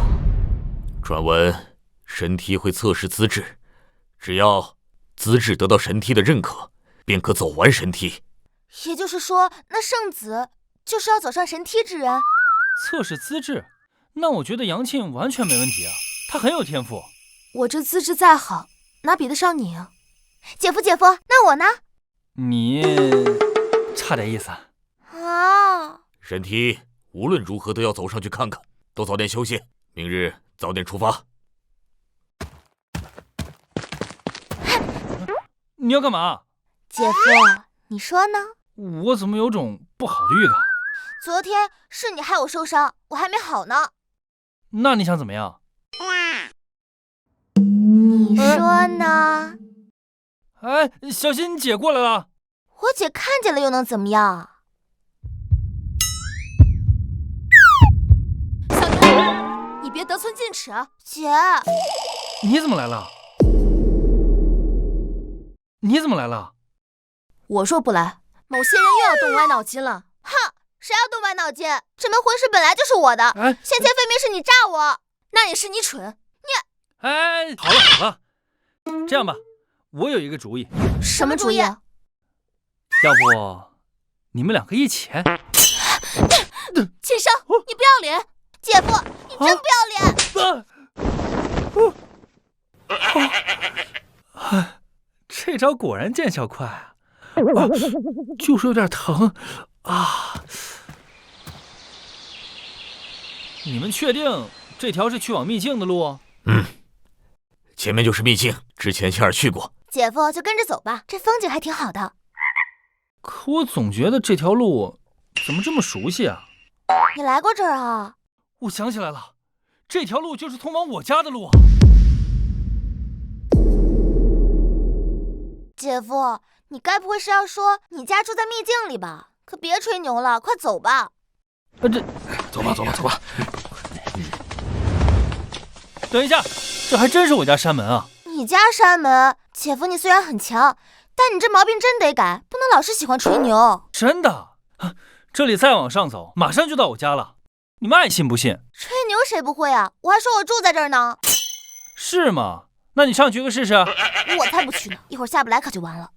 Speaker 1: 传闻神梯会测试资质，只要资质得到神梯的认可，便可走完神梯。
Speaker 4: 也就是说，那圣子就是要走上神梯之人。
Speaker 2: 测试资质，那我觉得杨庆完全没问题啊，他很有天赋。
Speaker 4: 我这资质再好，哪比得上你啊？姐夫，那我呢？
Speaker 2: 你差点意思
Speaker 4: 啊！
Speaker 1: 神梯无论如何都要走上去看看，都早点休息，明日早点出发。
Speaker 2: 你要干嘛？
Speaker 4: 姐夫，你说呢？
Speaker 2: 我怎么有种不好的预感？
Speaker 4: 昨天是你害我受伤，我还没好呢。
Speaker 2: 那你想怎么样？
Speaker 4: 你说呢？
Speaker 2: 哎，小心你姐过来了！
Speaker 4: 我姐看见了又能怎么样？小牛，你别得寸进尺啊！姐，
Speaker 2: 你怎么来了？你怎么来了？
Speaker 4: 我说不来，某些人又要动歪脑筋了。哼，谁要动歪脑筋？这门婚事本来就是我的，先前分明是你诈我，那也是你蠢。
Speaker 2: 哎，好了好了，这样吧，我有一个主意。
Speaker 4: 什么主意？
Speaker 2: 要不你们两个一起？
Speaker 4: 秦生，你不要脸！姐夫，你真不要脸！
Speaker 2: 这招果然见效快啊！就是有点疼啊！你们确定这条是去往秘境的路？
Speaker 1: 前面就是秘境，之前倩儿去过。
Speaker 4: 姐夫就跟着走吧，这风景还挺好的。
Speaker 2: 可我总觉得这条路怎么这么熟悉啊？
Speaker 4: 你来过这儿啊？
Speaker 2: 我想起来了，这条路就是通往我家的路。
Speaker 4: 姐夫，你该不会是要说你家住在秘境里吧？可别吹牛了，快走吧。
Speaker 1: 走吧。
Speaker 2: 等一下，这还真是我家山门啊！
Speaker 4: 你家山门，姐夫你虽然很强，但你这毛病真得改，不能老是喜欢吹牛。
Speaker 2: 真的，这里再往上走，马上就到我家了。你们爱信不信？
Speaker 4: 吹牛谁不会啊？我还说我住在这儿呢。
Speaker 2: 是吗？那你上去个试试。
Speaker 4: 我才不去呢，一会儿下不来可就完了。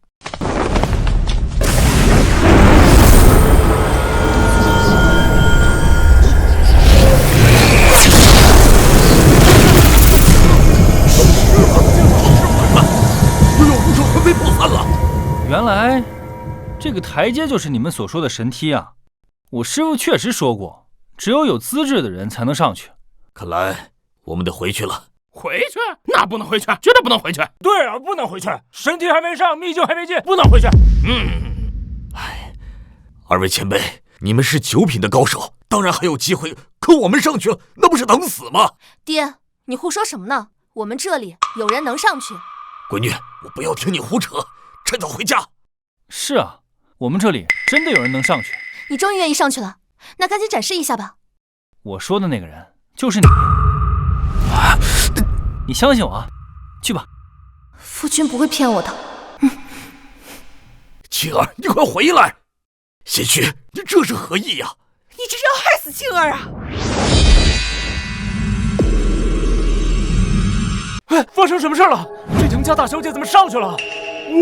Speaker 1: 魂飞魄散了！
Speaker 2: 原来这个台阶就是你们所说的神梯啊！我师傅确实说过，只有资质的人才能上去。
Speaker 1: 看来我们得回去了。
Speaker 12: 回去？那不能回去，绝对不能回去！
Speaker 10: 对啊，不能回去！神梯还没上，秘境还没进，不能回去！
Speaker 1: 二位前辈，你们是9品的高手，当然还有机会。可我们上去了，那不是等死吗？
Speaker 4: 爹，你胡说什么呢？我们这里有人能上去。
Speaker 1: 闺女，我不要听你胡扯，趁早回家。
Speaker 2: 是啊，我们这里真的有人能上去。
Speaker 4: 你终于愿意上去了，那赶紧展示一下吧。
Speaker 2: 我说的那个人就是你。你相信我啊，去吧。
Speaker 4: 夫君不会骗我的。
Speaker 1: 青儿，你快回来！贤婿，你这是何意呀？
Speaker 8: 你这是要害死青儿啊！
Speaker 10: 发生什么事了？这杨家大小姐怎么上去了？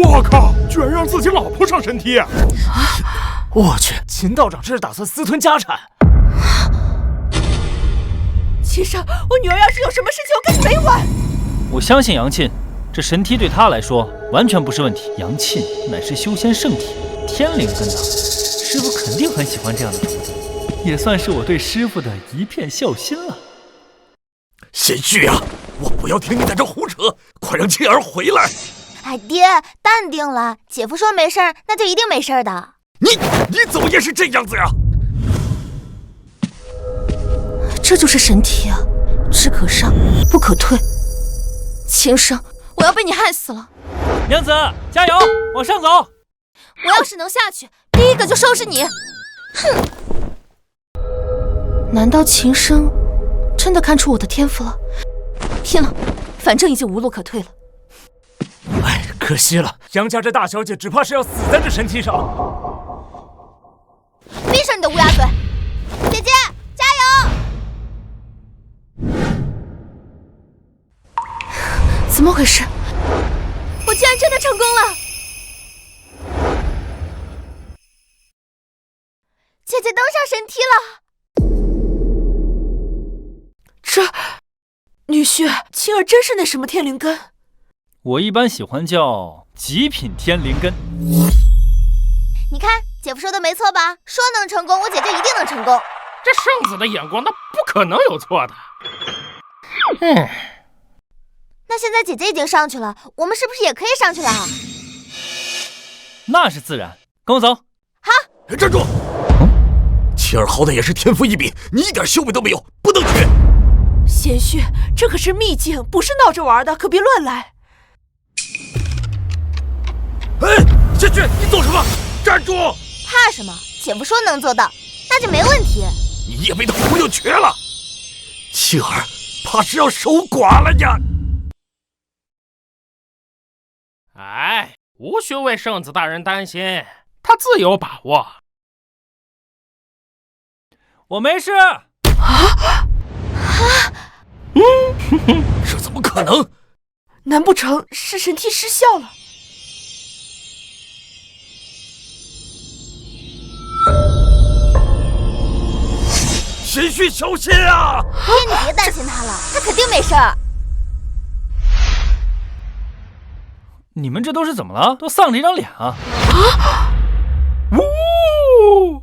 Speaker 3: 我靠！居然让自己老婆上神梯！
Speaker 10: 我去，秦道长这是打算私吞家产。
Speaker 8: 秦生，我女儿要是有什么事情，我跟你没完！
Speaker 2: 我相信杨沁，这神梯对她来说完全不是问题。杨沁乃是修仙圣体，天灵根呐，师傅肯定很喜欢这样的徒弟，也算是我对师傅的一片孝心了。
Speaker 1: 贤婿啊，我不要听你在这胡扯，快让沁儿回来！
Speaker 4: 哎，爹，淡定了，姐夫说没事儿，那就一定没事儿的。
Speaker 1: 你怎么也是这样子呀？
Speaker 4: 这就是神梯啊，只可上不可退。秦生，我要被你害死了！
Speaker 2: 娘子，加油，往上走！
Speaker 4: 我要是能下去，第一个就收拾你！哼！难道秦生真的看出我的天赋了？拼了，反正已经无路可退了。
Speaker 10: 哎，可惜了，杨家这大小姐只怕是要死在这神梯上。
Speaker 4: 闭上你的乌鸦嘴！姐姐，加油！怎么回事？我竟然真的成功了！姐姐登上神梯了！
Speaker 8: 女婿，青儿真是那什么天灵根？
Speaker 2: 我一般喜欢叫极品天灵根。
Speaker 4: 你看，姐夫说的没错吧？说能成功，我姐就一定能成功。
Speaker 12: 这圣子的眼光，那不可能有错的。
Speaker 4: 那现在姐姐已经上去了，我们是不是也可以上去了？
Speaker 2: 那是自然，跟我走。
Speaker 4: 好。
Speaker 1: 站住！妻儿好歹也是天赋异禀，你一点修为都没有，不能去。
Speaker 8: 贤婿，这可是秘境，不是闹着玩的，可别乱来。
Speaker 1: 哎，贤婿，你走什么？站住！
Speaker 4: 怕什么？姐夫说能做到，那就没问题。
Speaker 1: 你叶梅的福又绝了，妻儿怕是要守寡了呀！
Speaker 12: 哎，无需为圣子大人担心，他自有把握。
Speaker 2: 我没事。
Speaker 1: 这怎么可能？
Speaker 8: 难不成是神梯失效了？
Speaker 1: 贤婿小心啊！
Speaker 4: 爹，你别担心他了，他肯定没事儿。
Speaker 2: 你们这都是怎么了？都丧着一张脸啊！
Speaker 1: 呜！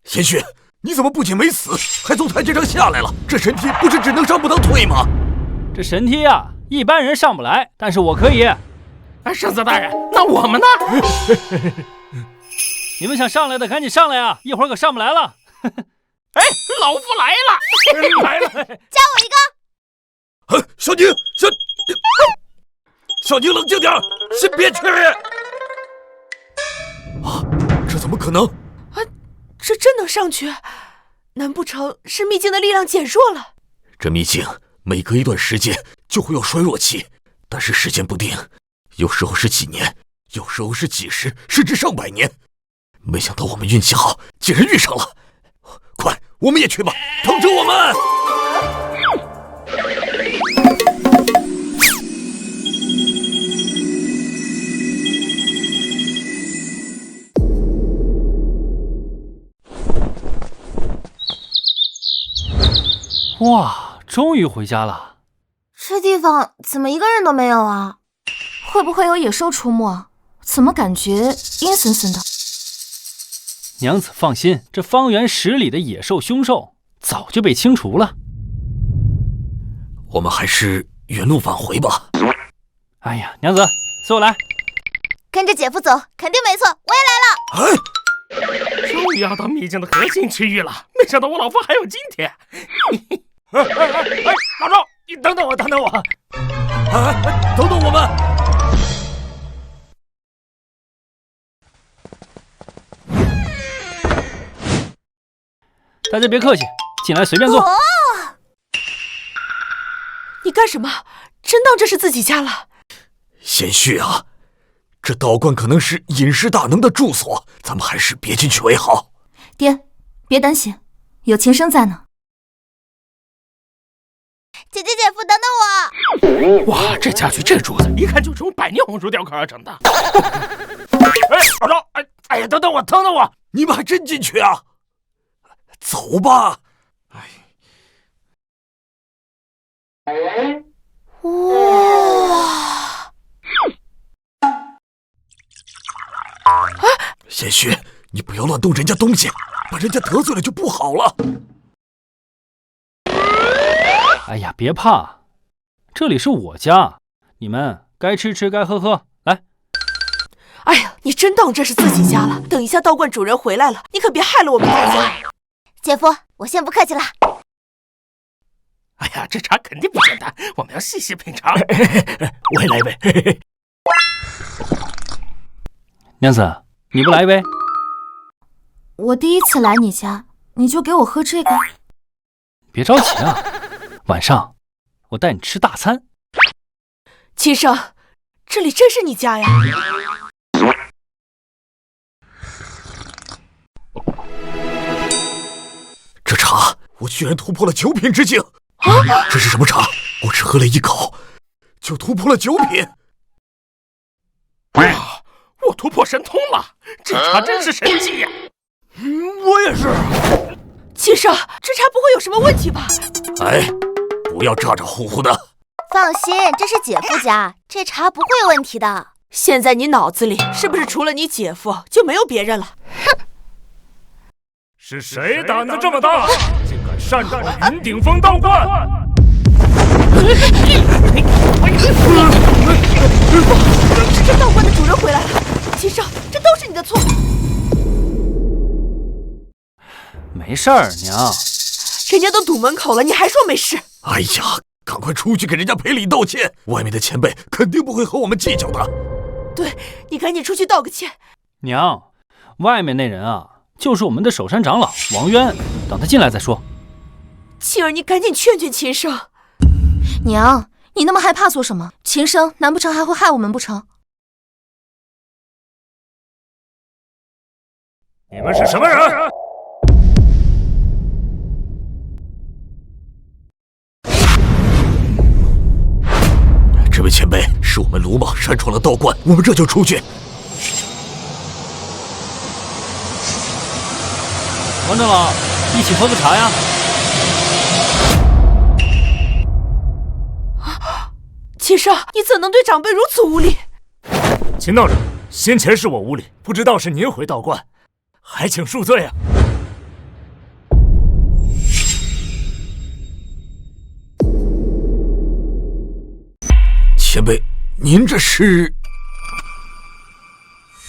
Speaker 1: 贤婿，你怎么不仅没死，还从台阶上下来了？这神梯不是只能上不能退吗？
Speaker 2: 这神梯啊，一般人上不来，但是我可以。
Speaker 12: 圣子大人，那我们呢？
Speaker 2: 你们想上来的赶紧上来啊！一会儿可上不来了。
Speaker 12: 哎，老夫来了，来了！
Speaker 4: 加我一个。
Speaker 1: 小宁，小宁冷静点，先别去。啊，这怎么可能？
Speaker 8: 啊，这真能上去？难不成是秘境的力量减弱了？
Speaker 1: 这秘境每隔一段时间就会有衰弱期，但是时间不定，有时候是几年，有时候是几十，甚至上百年。没想到我们运气好，竟然遇上了！快，我们也去吧，等着我们！
Speaker 2: 哇，终于回家了。
Speaker 4: 这地方怎么一个人都没有啊？会不会有野兽出没？怎么感觉阴森森的？
Speaker 2: 娘子放心，这方圆10里的野兽凶兽早就被清除了。
Speaker 1: 我们还是原路返回吧。
Speaker 2: 哎呀，娘子，随我来。
Speaker 4: 跟着姐夫走，肯定没错，我
Speaker 12: 也来了。终于要到秘境的核心区域了，没想到我老夫还有今天。哎，老周，你等等我，等等我。
Speaker 1: 等等我们。
Speaker 2: 大家别客气，进来随便坐。
Speaker 8: 你干什么？真当这是自己家了？
Speaker 1: 贤婿啊，这道观可能是隐士大能的住所，咱们还是别进去为好。
Speaker 4: 爹，别担心，有琴声在呢。姐姐姐夫，等等
Speaker 12: 我！哇，这家具这柱子，一看就是用百年红树雕刻而成的。哎，老周，哎呀，等等我，等等我！
Speaker 1: 你们还真进去啊？走吧。
Speaker 4: 哇！
Speaker 1: 贤婿，你不要乱动人家东西，把人家得罪了就不好了。
Speaker 2: 哎呀，别怕，这里是我家，你们该吃吃，该喝喝，来。
Speaker 8: 哎呀，你真当这是自己家了？等一下道观主人回来了，你可别害了我们大家。
Speaker 4: 姐夫，我先不客气了。
Speaker 12: 哎呀，这茶肯定不简单，我们要细细品尝。
Speaker 5: 我也来一杯。
Speaker 2: 娘子，你不来一杯？
Speaker 4: 我第一次来你家，你就给我喝这个？
Speaker 2: 别着急啊，晚上我带你吃大餐。
Speaker 8: 秦生，这里真是你家呀？
Speaker 1: 这茶我居然突破了9品之境！这是什么茶？我只喝了1口，就突破了9品！
Speaker 12: 哇，我突破神通了！这茶真是神奇呀！
Speaker 1: 我也是。
Speaker 8: 秦生，这茶不会有什么问题吧？
Speaker 1: 哎，不要咋咋呼呼的。
Speaker 4: 放心，这是姐夫家，这茶不会有问题的。
Speaker 8: 现在你脑子里是不是除了你姐夫就没有别人了？
Speaker 4: 哼！
Speaker 3: 是谁胆子这么大，竟敢擅闯云顶峰道观？
Speaker 8: 这道观的主人回来了，秦少，这都是你的错。
Speaker 2: 没事儿，娘。
Speaker 8: 人家都堵门口了，你还说没事？
Speaker 1: 哎呀，赶快出去给人家赔礼道歉，外面的前辈肯定不会和我们计较的。
Speaker 8: 对，你赶紧出去道个歉。
Speaker 2: 娘，外面那人啊，就是我们的守山长老王渊，等他进来再说。
Speaker 8: 庆儿，你赶紧劝劝秦生。
Speaker 4: 娘，你那么害怕做什么？秦生难不成还会害我们不成？
Speaker 5: 你们是什么人？
Speaker 1: 这位前辈，是我们鲁莽擅闯了道观，我们这就出去。
Speaker 2: 王长老，一起喝个茶呀。
Speaker 8: 秦少，你怎能对长辈如此无礼？
Speaker 5: 秦道长，先前是我无礼，不知道是您回道观，还请恕罪啊。
Speaker 1: 前辈，您这是？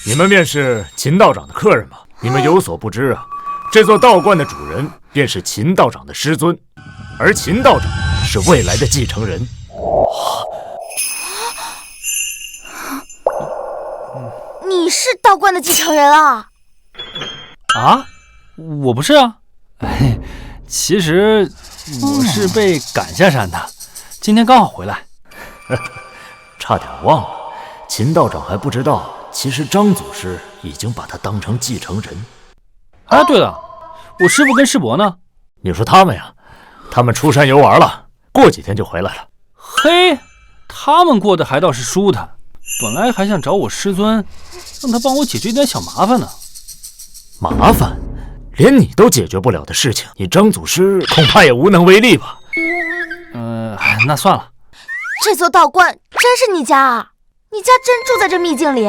Speaker 5: 你们便是秦道长的客人吗？你们有所不知啊，这座道观的主人便是秦道长的师尊，而秦道长是未来的继承人。
Speaker 4: 你是道观的继承人啊？
Speaker 2: 啊，我不是啊。其实我是被赶下山的，今天刚好回来。
Speaker 5: 差点忘了，秦道长还不知道，其实张祖师已经把他当成继承人。
Speaker 2: 啊，对了，我师父跟师伯呢？
Speaker 5: 你说他们呀，他们出山游玩了，过几天就回来了。
Speaker 2: 嘿，他们过得还倒是舒坦，本来还想找我师尊，让他帮我解决点小麻烦呢。
Speaker 5: 麻烦？连你都解决不了的事情，你张祖师恐怕也无能为力吧？
Speaker 2: 那算了。
Speaker 4: 这座道观真是你家啊？你家真住在这秘境里？你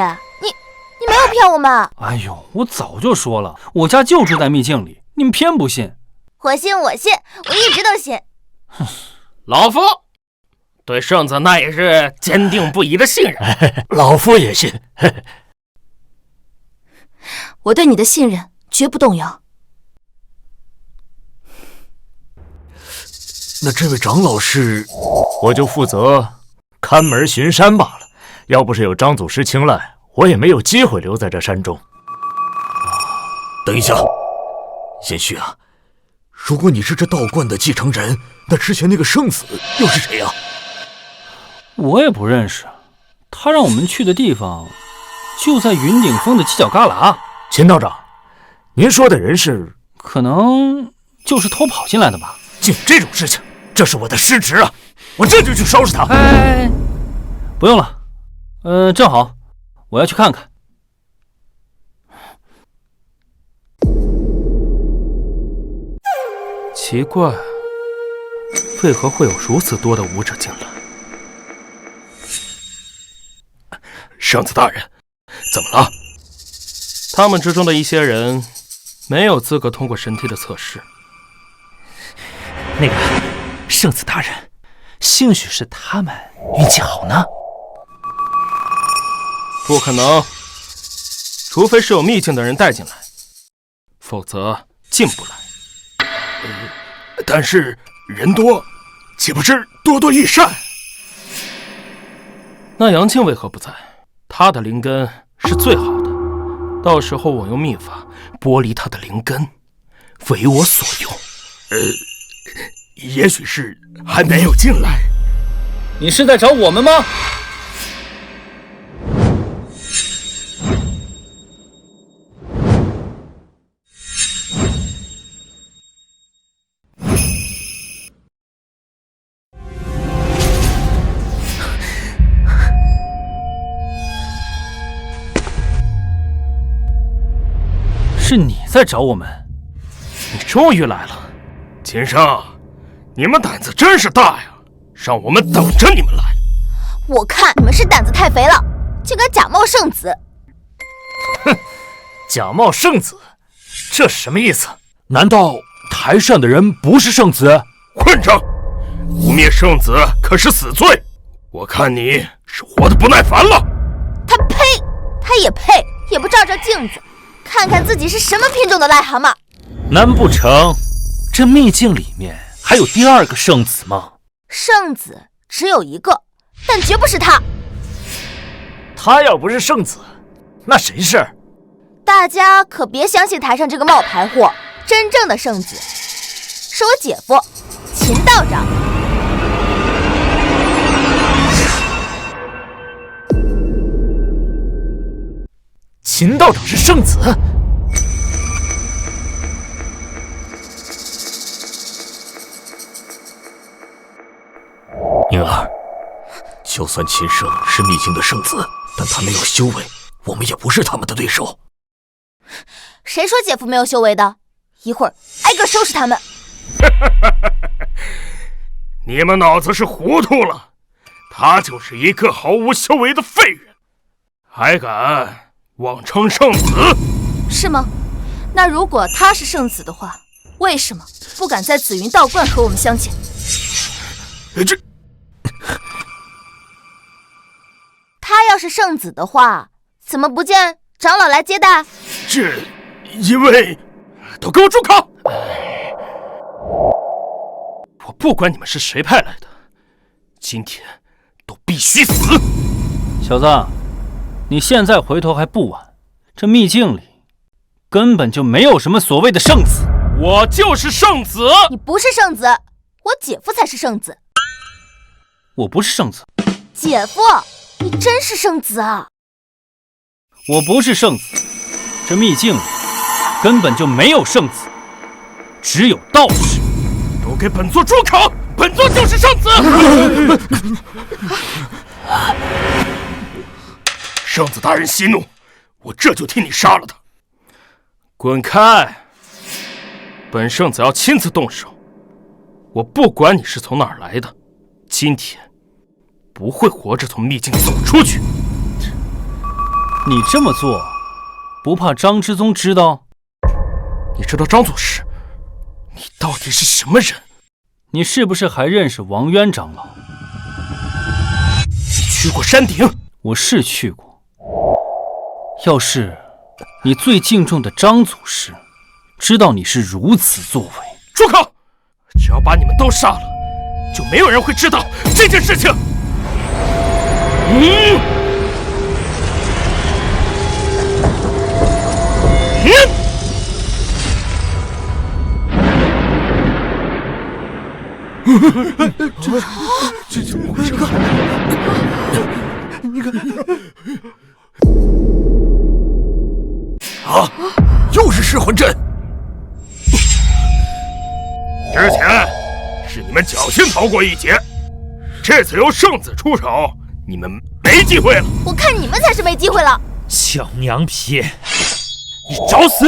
Speaker 4: 没有骗我们？
Speaker 2: 哎呦，我早就说了，我家就住在秘境里，你们偏不信。
Speaker 4: 我信，我信，我一直都信。
Speaker 12: 老夫对圣子那也是坚定不移的信任。
Speaker 5: 老夫也信。
Speaker 4: 我对你的信任绝不动摇。
Speaker 1: 那这位长老是？
Speaker 5: 我就负责看门巡山罢了。要不是有张祖师青睐，我也没有机会留在这山中。
Speaker 1: 等一下，贤婿啊，如果你是这道观的继承人，那之前那个圣子又是谁啊？
Speaker 2: 我也不认识，他让我们去的地方就在云顶峰的犄角旮旯。
Speaker 5: 秦道长，您说的人是？
Speaker 2: 可能就是偷跑进来的吧。
Speaker 5: 竟有这种事情，这是我的失职啊！我这就去收拾他。
Speaker 2: 哎，不用了，正好我要去看看。
Speaker 12: 奇怪，为何会有如此多的武者进来？
Speaker 3: 圣子大人，怎么了？
Speaker 12: 他们之中的一些人没有资格通过神梯的测试。
Speaker 6: 那个圣子大人，兴许是他们运气好呢。
Speaker 12: 不可能，除非是有秘境的人带进来，否则进不来。
Speaker 3: 但是人多，岂不是多多益善？
Speaker 12: 那杨庆为何不在？他的灵根是最好的，到时候我用秘法剥离他的灵根，为我所用。
Speaker 3: 也许是还没有进来。
Speaker 2: 你是在找我们吗？是你在找我们？
Speaker 12: 你终于来了，
Speaker 3: 秦生，你们胆子真是大呀！让我们等着你们来。
Speaker 4: 我看你们是胆子太肥了，竟敢假冒圣子。
Speaker 5: 哼，假冒圣子，这是什么意思？
Speaker 6: 难道台上的人不是圣子？
Speaker 3: 混账！污蔑圣子可是死罪。我看你是活得不耐烦了。
Speaker 4: 他呸！他也配！也不照照镜子，看看自己是什么品种的癞蛤蟆。
Speaker 10: 难不成这秘境里面还有第二个圣子吗？
Speaker 4: 圣子只有一个，但绝不是他。
Speaker 5: 他要不是圣子，那谁是？
Speaker 4: 大家可别相信台上这个冒牌货，真正的圣子是我姐夫秦道长。
Speaker 5: 秦道长是圣子？
Speaker 1: 宁儿，就算秦圣是秘境的圣子，但他没有修为，我们也不是他们的对手。
Speaker 4: 谁说姐夫没有修为的？一会儿挨个收拾他们。
Speaker 3: 你们脑子是糊涂了，他就是一个毫无修为的废人，还敢妄称圣子？
Speaker 4: 是吗？那如果他是圣子的话，为什么不敢在紫云道观和我们相见？
Speaker 3: 这……
Speaker 4: 他要是圣子的话，怎么不见长老来接待？
Speaker 3: 这因为……都给我住口！我不管你们是谁派来的，今天都必须死！
Speaker 2: 小子，你现在回头还不晚。这秘境里根本就没有什么所谓的圣子。
Speaker 12: 我就是圣子。
Speaker 4: 你不是圣子，我姐夫才是圣子。
Speaker 2: 我不是圣子。
Speaker 4: 姐夫，你真是圣子啊！
Speaker 2: 我不是圣子。这秘境里根本就没有圣子，只有道士。
Speaker 3: 都给本座住口！本座就是圣子！圣子大人息怒，我这就替你杀了他。
Speaker 12: 滚开！本圣子要亲自动手。我不管你是从哪儿来的，今天不会活着从秘境走出去。
Speaker 2: 你这么做，不怕张之宗知道？
Speaker 12: 你知道张祖师？你到底是什么人？
Speaker 2: 你是不是还认识王渊长老？
Speaker 12: 你去过山顶？
Speaker 2: 我是去过。要是你最敬重的张祖师知道你是如此作为，
Speaker 12: 住口！只要把你们都杀了，就没有人会知道这件事情。
Speaker 7: 这怎么回事？你看，
Speaker 1: 啊，又是噬魂阵！
Speaker 3: 之前是你们侥幸逃过一劫，这次由圣子出手，你们没机会了。
Speaker 4: 我看你们才是没机会了。
Speaker 10: 小娘皮，你找死！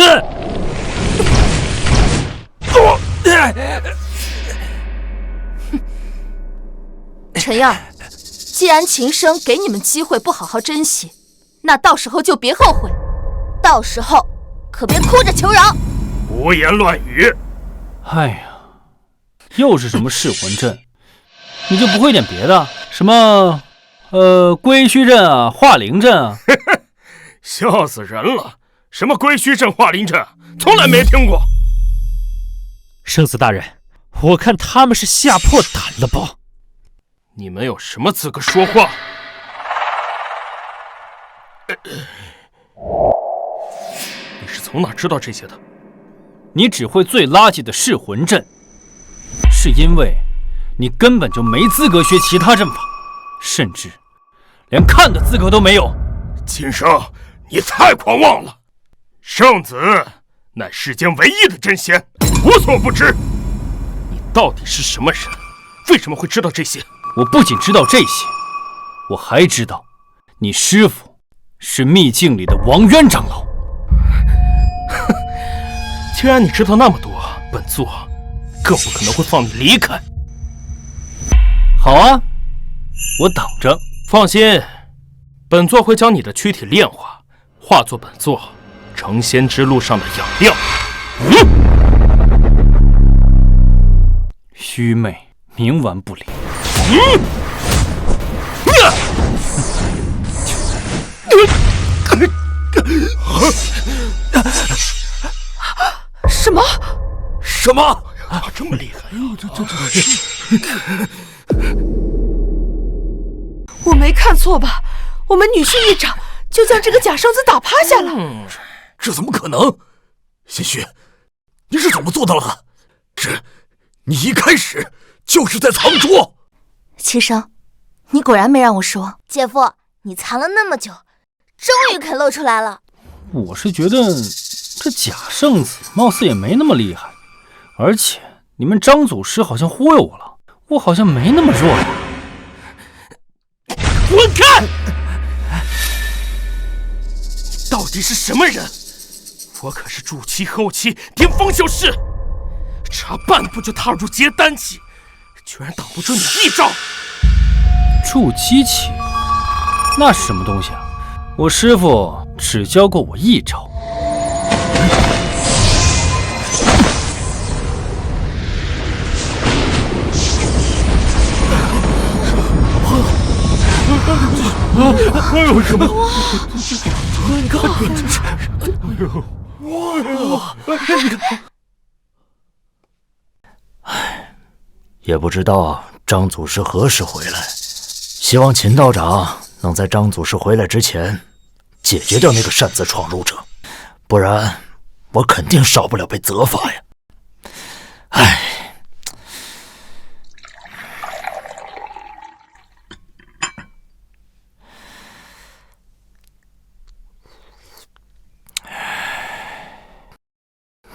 Speaker 4: 陈燕儿，既然秦生给你们机会不好好珍惜，那到时候就别后悔，到时候可别哭着求饶。
Speaker 3: 胡言乱语！
Speaker 2: 哎呀，又是什么噬魂阵？你就不会点别的？什么归虚阵啊，化灵阵啊？
Speaker 3: 笑死人了！什么归虚阵、化灵阵，从来没听过。
Speaker 10: 圣子大人，我看他们是吓破胆了吧？
Speaker 12: 你们有什么资格说话？你是从哪知道这些的？
Speaker 2: 你只会最垃圾的噬魂阵，是因为你根本就没资格学其他阵法，甚至连看的资格都没有。
Speaker 3: 秦生，你太狂妄了！圣子乃世间唯一的真仙，无所不知。
Speaker 12: 你到底是什么人？为什么会知道这些？
Speaker 2: 我不仅知道这些，我还知道你师父是秘境里的王渊长老。
Speaker 12: 既然你知道那么多，本座更不可能会放你离开。
Speaker 2: 好啊，我等着。
Speaker 12: 放心，本座会将你的躯体炼化，化作本座成仙之路上的养料。
Speaker 2: 虚媚，冥顽不灵。
Speaker 1: 什么？
Speaker 3: 啊，这么厉害！
Speaker 8: 我没看错吧？我们女婿一掌就将这个假圣子打趴下了。
Speaker 1: 这怎么可能？心虚，你是怎么做到了的？你一开始就是在藏拙。
Speaker 4: 齐生，你果然没让我失望。姐夫，你藏了那么久，终于肯露出来了。
Speaker 2: 我是觉得这假圣子貌似也没那么厉害，而且你们张祖师好像忽悠我了，我好像没那么弱呀。
Speaker 12: 滚开！你到底是什么人？我可是筑期后期巅峰修士，差半步就踏入结丹期，居然挡不住你一招。
Speaker 2: 筑基期？那是什么东西啊？我师父只教过我一招。
Speaker 1: 哎呦什么？
Speaker 2: 你看，
Speaker 5: 唉，也不知道张祖师何时回来。希望秦道长能在张祖师回来之前解决掉那个擅自闯入者，不然我肯定少不了被责罚呀。唉。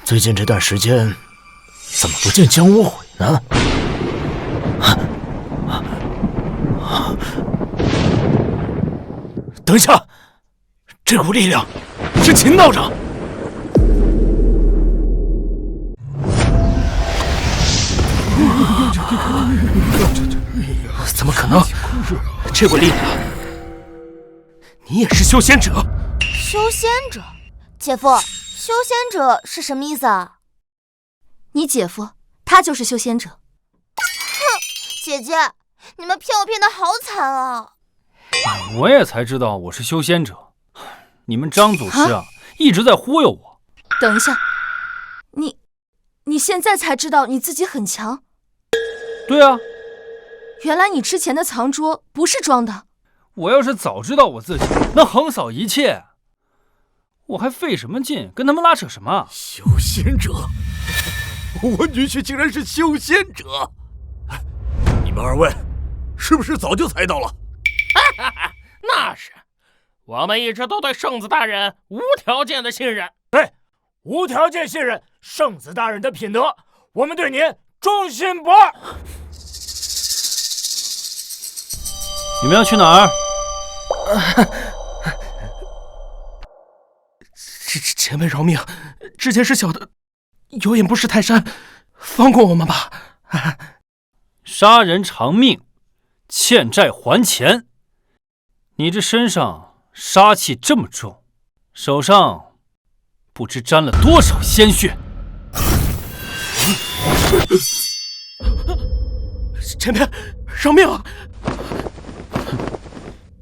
Speaker 5: 最近这段时间，怎么不见江无悔呢？等一下，这股力量是秦道长。
Speaker 12: 怎么可能？这股力量，你也是修仙者？
Speaker 4: 修仙者，姐夫。修仙者是什么意思啊？你姐夫，他就是修仙者。哼，姐姐，你们骗我骗得好惨啊！
Speaker 2: 我也才知道我是修仙者，你们张祖师啊，一直在忽悠我。
Speaker 4: 等一下，你现在才知道你自己很强？
Speaker 2: 对啊，
Speaker 4: 原来你之前的藏拙不是装的。
Speaker 2: 我要是早知道我自己能横扫一切，我还费什么劲跟他们拉扯什么？
Speaker 1: 修仙者，我女婿竟然是修仙者！你们二位是不是早就猜到了？
Speaker 12: 那是，我们一直都对圣子大人无条件的信任。
Speaker 5: 对，无条件信任圣子大人的品德，我们对您忠心不二。
Speaker 2: 你们要去哪儿？
Speaker 12: 前辈饶命，这件事小的有眼不识泰山，放过我们吧。
Speaker 2: 杀人偿命，欠债还钱。你这身上杀气这么重，手上不知沾了多少鲜血。
Speaker 12: 前辈，饶命！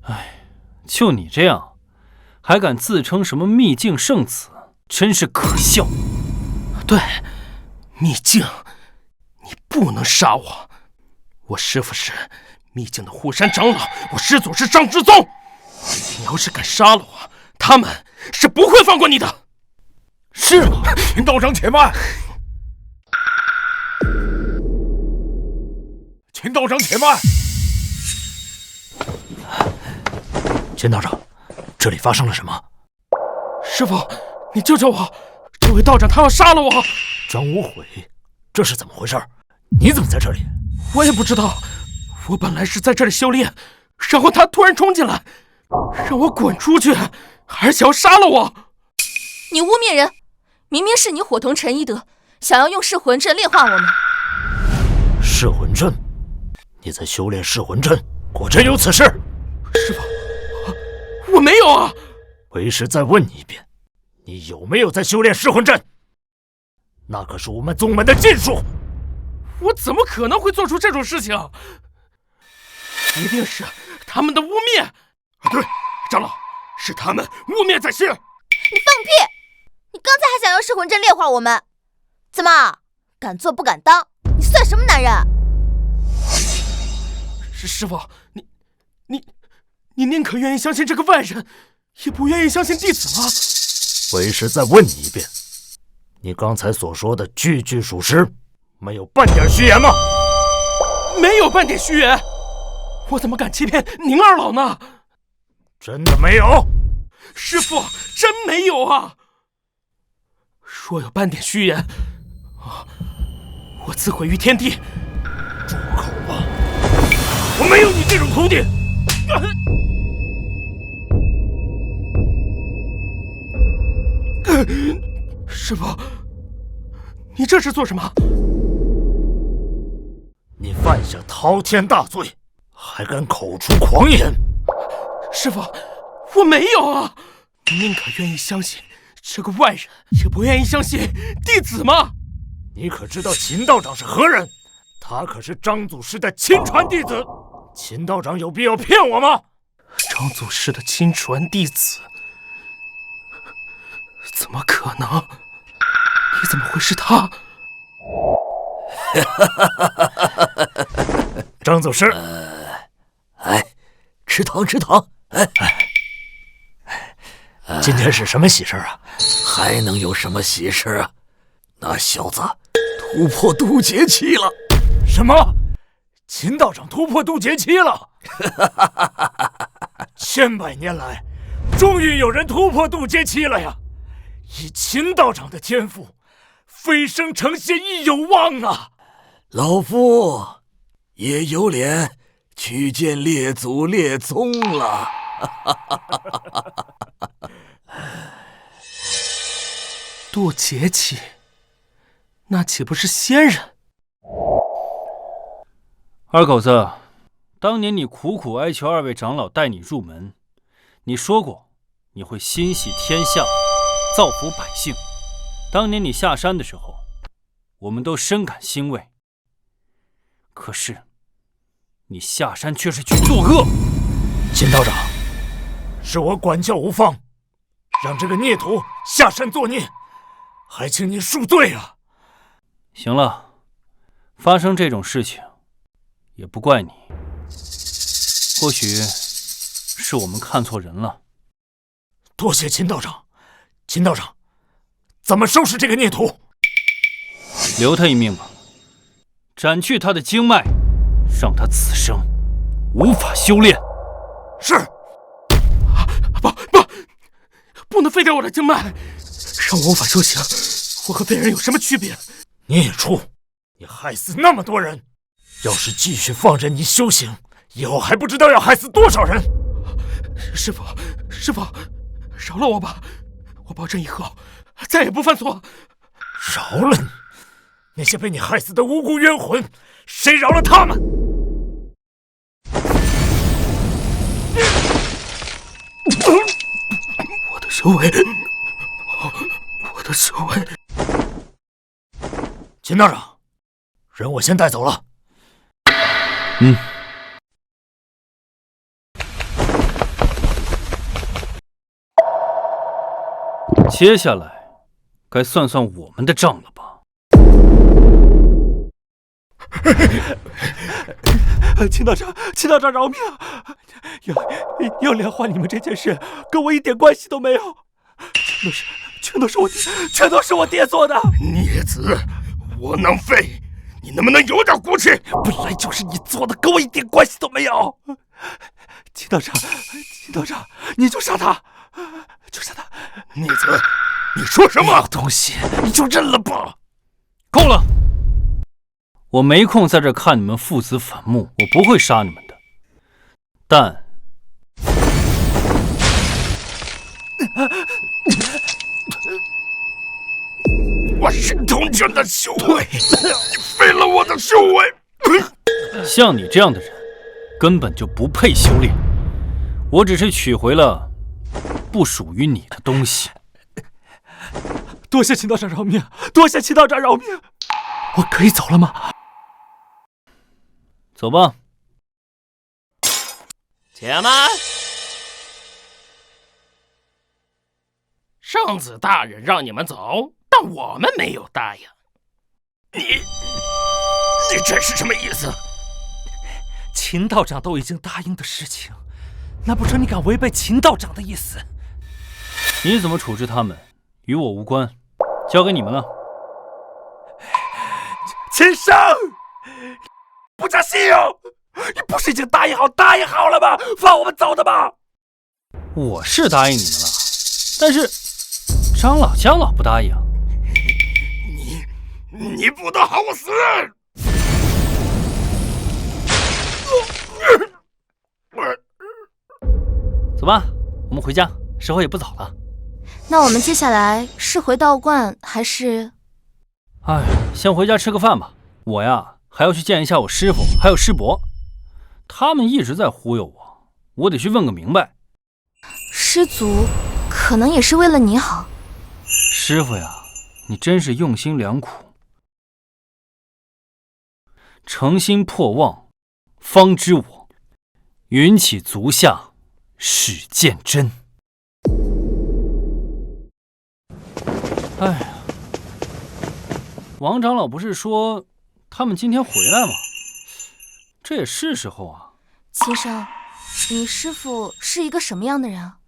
Speaker 2: 哎，就你这样，还敢自称什么秘境圣子，真是可笑。
Speaker 12: 对，秘境，你不能杀我。我师父是秘境的护山长老，我师祖是张之宗。你要是敢杀了我，他们是不会放过你的。
Speaker 2: 是吗？
Speaker 5: 秦道长，且慢！秦道长，且慢！秦道长，这里发生了什么？
Speaker 12: 师父，你救救我！这位道长他要杀了我！
Speaker 5: 张无悔，这是怎么回事？你怎么在这里？
Speaker 12: 我也不知道，我本来是在这里修炼，然后他突然冲进来，让我滚出去，还想要杀了我。
Speaker 4: 你污蔑人！明明是你伙同陈一德，想要用噬魂阵炼化我们。
Speaker 5: 噬魂阵？你在修炼噬魂阵？果真有此事？
Speaker 12: 师父，我没有啊！
Speaker 5: 为师再问你一遍，你有没有在修炼噬魂阵？那可是我们宗门的禁术。
Speaker 12: 我怎么可能会做出这种事情？一定是他们的污蔑！
Speaker 3: 对，长老，是他们污蔑在先。
Speaker 4: 你放屁！你刚才还想用噬魂阵炼化我们，怎么敢做不敢当，你算什么男人？
Speaker 12: 师傅，你宁可愿意相信这个外人，也不愿意相信弟子吗？
Speaker 5: 为师再问你一遍，你刚才所说的句句属实，没有半点虚言吗？
Speaker 12: 没有半点虚言，我怎么敢欺骗宁二老呢？
Speaker 5: 真的没有？
Speaker 12: 师傅，真没有啊！若有半点虚言，我自毁于天地！
Speaker 5: 住口吧！我没有你这种徒弟！
Speaker 12: 师傅，你这是做什么？
Speaker 5: 你犯下滔天大罪，还敢口出狂言！
Speaker 12: 师傅，我没有啊！你宁可愿意相信这个外人，也不愿意相信弟子吗？
Speaker 5: 你可知道秦道长是何人？他可是张祖师的亲传弟子。秦道长有必要骗我吗？
Speaker 12: 张祖师的亲传弟子？怎么可能？你怎么会是他？
Speaker 5: 张祖师，
Speaker 1: 吃糖吃糖，
Speaker 5: 今天是什么喜事啊？
Speaker 1: 还能有什么喜事啊？那小子突破渡劫期了。
Speaker 5: 什么？秦道长突破渡劫期了？千百年来，终于有人突破渡劫期了呀！以秦道长的天赋，飞升成仙亦有望啊！
Speaker 1: 老夫也有脸去见列祖列宗了。
Speaker 12: 渡劫期，那岂不是仙人？
Speaker 2: 二狗子，当年你苦苦哀求二位长老带你入门，你说过你会心系天下，造福百姓。当年你下山的时候，我们都深感欣慰。可是，你下山却是去作恶。
Speaker 5: 秦道长，是我管教无方，让这个孽徒下山作孽，还请您恕罪啊！
Speaker 2: 行了，发生这种事情，也不怪你。或许是我们看错人了。
Speaker 5: 多谢秦道长。秦道长，怎么收拾这个孽徒？
Speaker 2: 留他一命吧，斩去他的经脉，让他此生无法修炼。
Speaker 5: 是。
Speaker 12: 不能废掉我的经脉，让我无法修行。我和废人有什么区别？
Speaker 5: 孽畜，你害死那么多人，要是继续放任你修行，以后还不知道要害死多少人。
Speaker 12: 师傅，饶了我吧，我保证以后再也不犯错。
Speaker 5: 饶了你？那些被你害死的无辜冤魂，谁饶了他们？
Speaker 12: 我的手尾，我的手尾。
Speaker 5: 秦道长，人我先带走了。
Speaker 2: 接下来该算算我们的账了吧？
Speaker 6: 秦道长饶命！要莲花你们这件事跟我一点关系都没有，全都是我爹做的。
Speaker 3: 孽子，窝囊废，你能不能有点骨气？
Speaker 6: 本来就是你做的，跟我一点关系都没有。秦道长，你就杀他，
Speaker 3: 孽子，你说什么
Speaker 6: 老东西？你就认了吧。
Speaker 2: 够了！我没空在这看你们父子反目，我不会杀你们的。但
Speaker 3: 我神通拳的修为，废了我的修为。
Speaker 2: 像你这样的人，根本就不配修炼。我只是取回了不属于你的东西。
Speaker 6: 多谢秦道长饶命！我可以走了吗？
Speaker 2: 走吧。
Speaker 12: 且慢！圣子大人让你们走，但我们没有答应。
Speaker 1: 你这是什么意思？
Speaker 10: 秦道长都已经答应的事情，难不成你敢违背秦道长的意思？
Speaker 2: 你怎么处置他们，与我无关，交给你们了。
Speaker 6: 秦生，不加信用！你不是已经答应好了吗？放我们走的吗？
Speaker 2: 我是答应你们了，但是张老、江老不答应。
Speaker 1: 你不得好死！
Speaker 2: 走吧，我们回家，时候也不早了。
Speaker 4: 那我们接下来是回道观还是？
Speaker 2: 哎，先回家吃个饭吧。我呀，还要去见一下我师傅还有师伯，他们一直在忽悠我，我得去问个明白。
Speaker 4: 师祖可能也是为了你好。
Speaker 2: 师傅呀，你真是用心良苦。诚心破妄，方知我。云起足下，始见真。哎呀，王长老不是说他们今天回来吗？这也是时候啊。
Speaker 4: 秦生，你师父是一个什么样的人啊？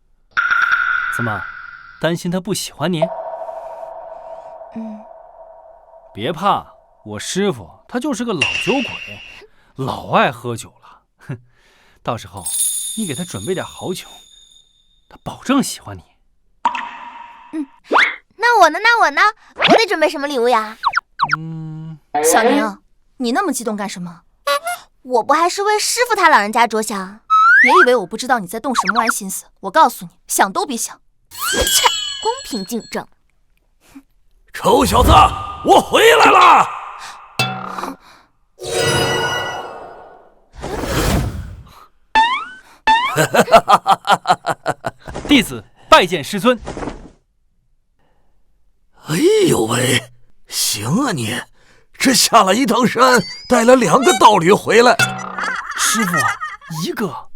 Speaker 2: 怎么，担心他不喜欢你？别怕，我师父他就是个老酒鬼，老爱喝酒了。哼，到时候你给他准备点好酒，他保证喜欢你。
Speaker 13: 那我呢？我得准备什么礼物呀？
Speaker 4: 小宁，你那么激动干什么？
Speaker 13: 我不还是为师傅他老人家着想？
Speaker 4: 别以为我不知道你在动什么歪心思，我告诉你，想都别想。
Speaker 13: 切，公平竞争。
Speaker 1: 臭小子，我回来了！
Speaker 2: 弟子拜见师尊。
Speaker 1: 哎呦喂，行啊你，这下了一趟山，带了2个道侣回来。
Speaker 2: 师傅，一个。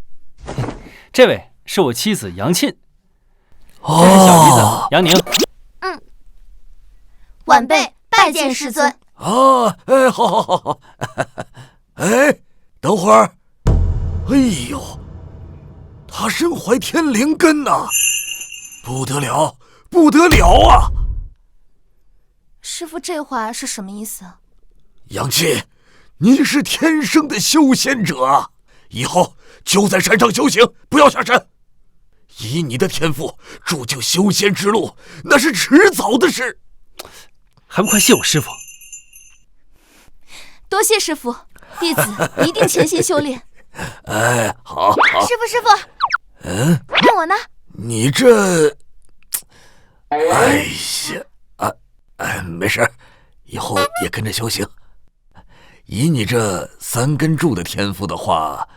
Speaker 2: 这位是我妻子杨沁，这是小姨子杨宁。
Speaker 13: 晚辈拜见师尊。
Speaker 1: 哎，好。哎，等会儿。哎呦，他身怀天灵根呐，不得了啊！
Speaker 4: 师父这话是什么意思啊？
Speaker 1: 杨沁，你是天生的修仙者啊，以后就在山上修行，不要下山。以你的天赋，铸就修仙之路，那是迟早的事。
Speaker 2: 还不快谢我师父！
Speaker 4: 多谢师父，弟子一定潜心修炼。
Speaker 1: 哎，好。
Speaker 13: 师父，那我呢？
Speaker 1: 你这，哎呀，没事，以后也跟着修行。以你这3根柱的天赋的话，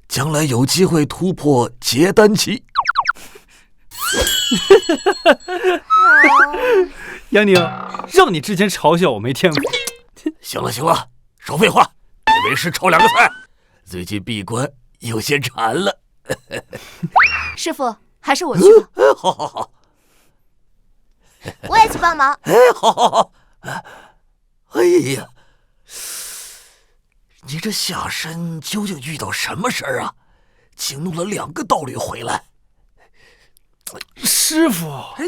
Speaker 1: 将来有机会突破结丹期。
Speaker 2: 杨宁，让你之前嘲笑我没天赋。
Speaker 1: 行了，少废话，给为师炒2个菜。最近闭关有些馋了。
Speaker 4: 师父，还是我去吧。
Speaker 1: 好。
Speaker 13: 我也去帮忙。
Speaker 1: 好。哎呀，你这下山究竟遇到什么事儿啊？竟弄了2个道侣回来。
Speaker 2: 师傅，
Speaker 1: 哎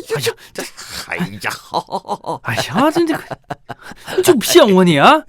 Speaker 1: 呀，好。
Speaker 2: 哎呀，这就骗我你啊！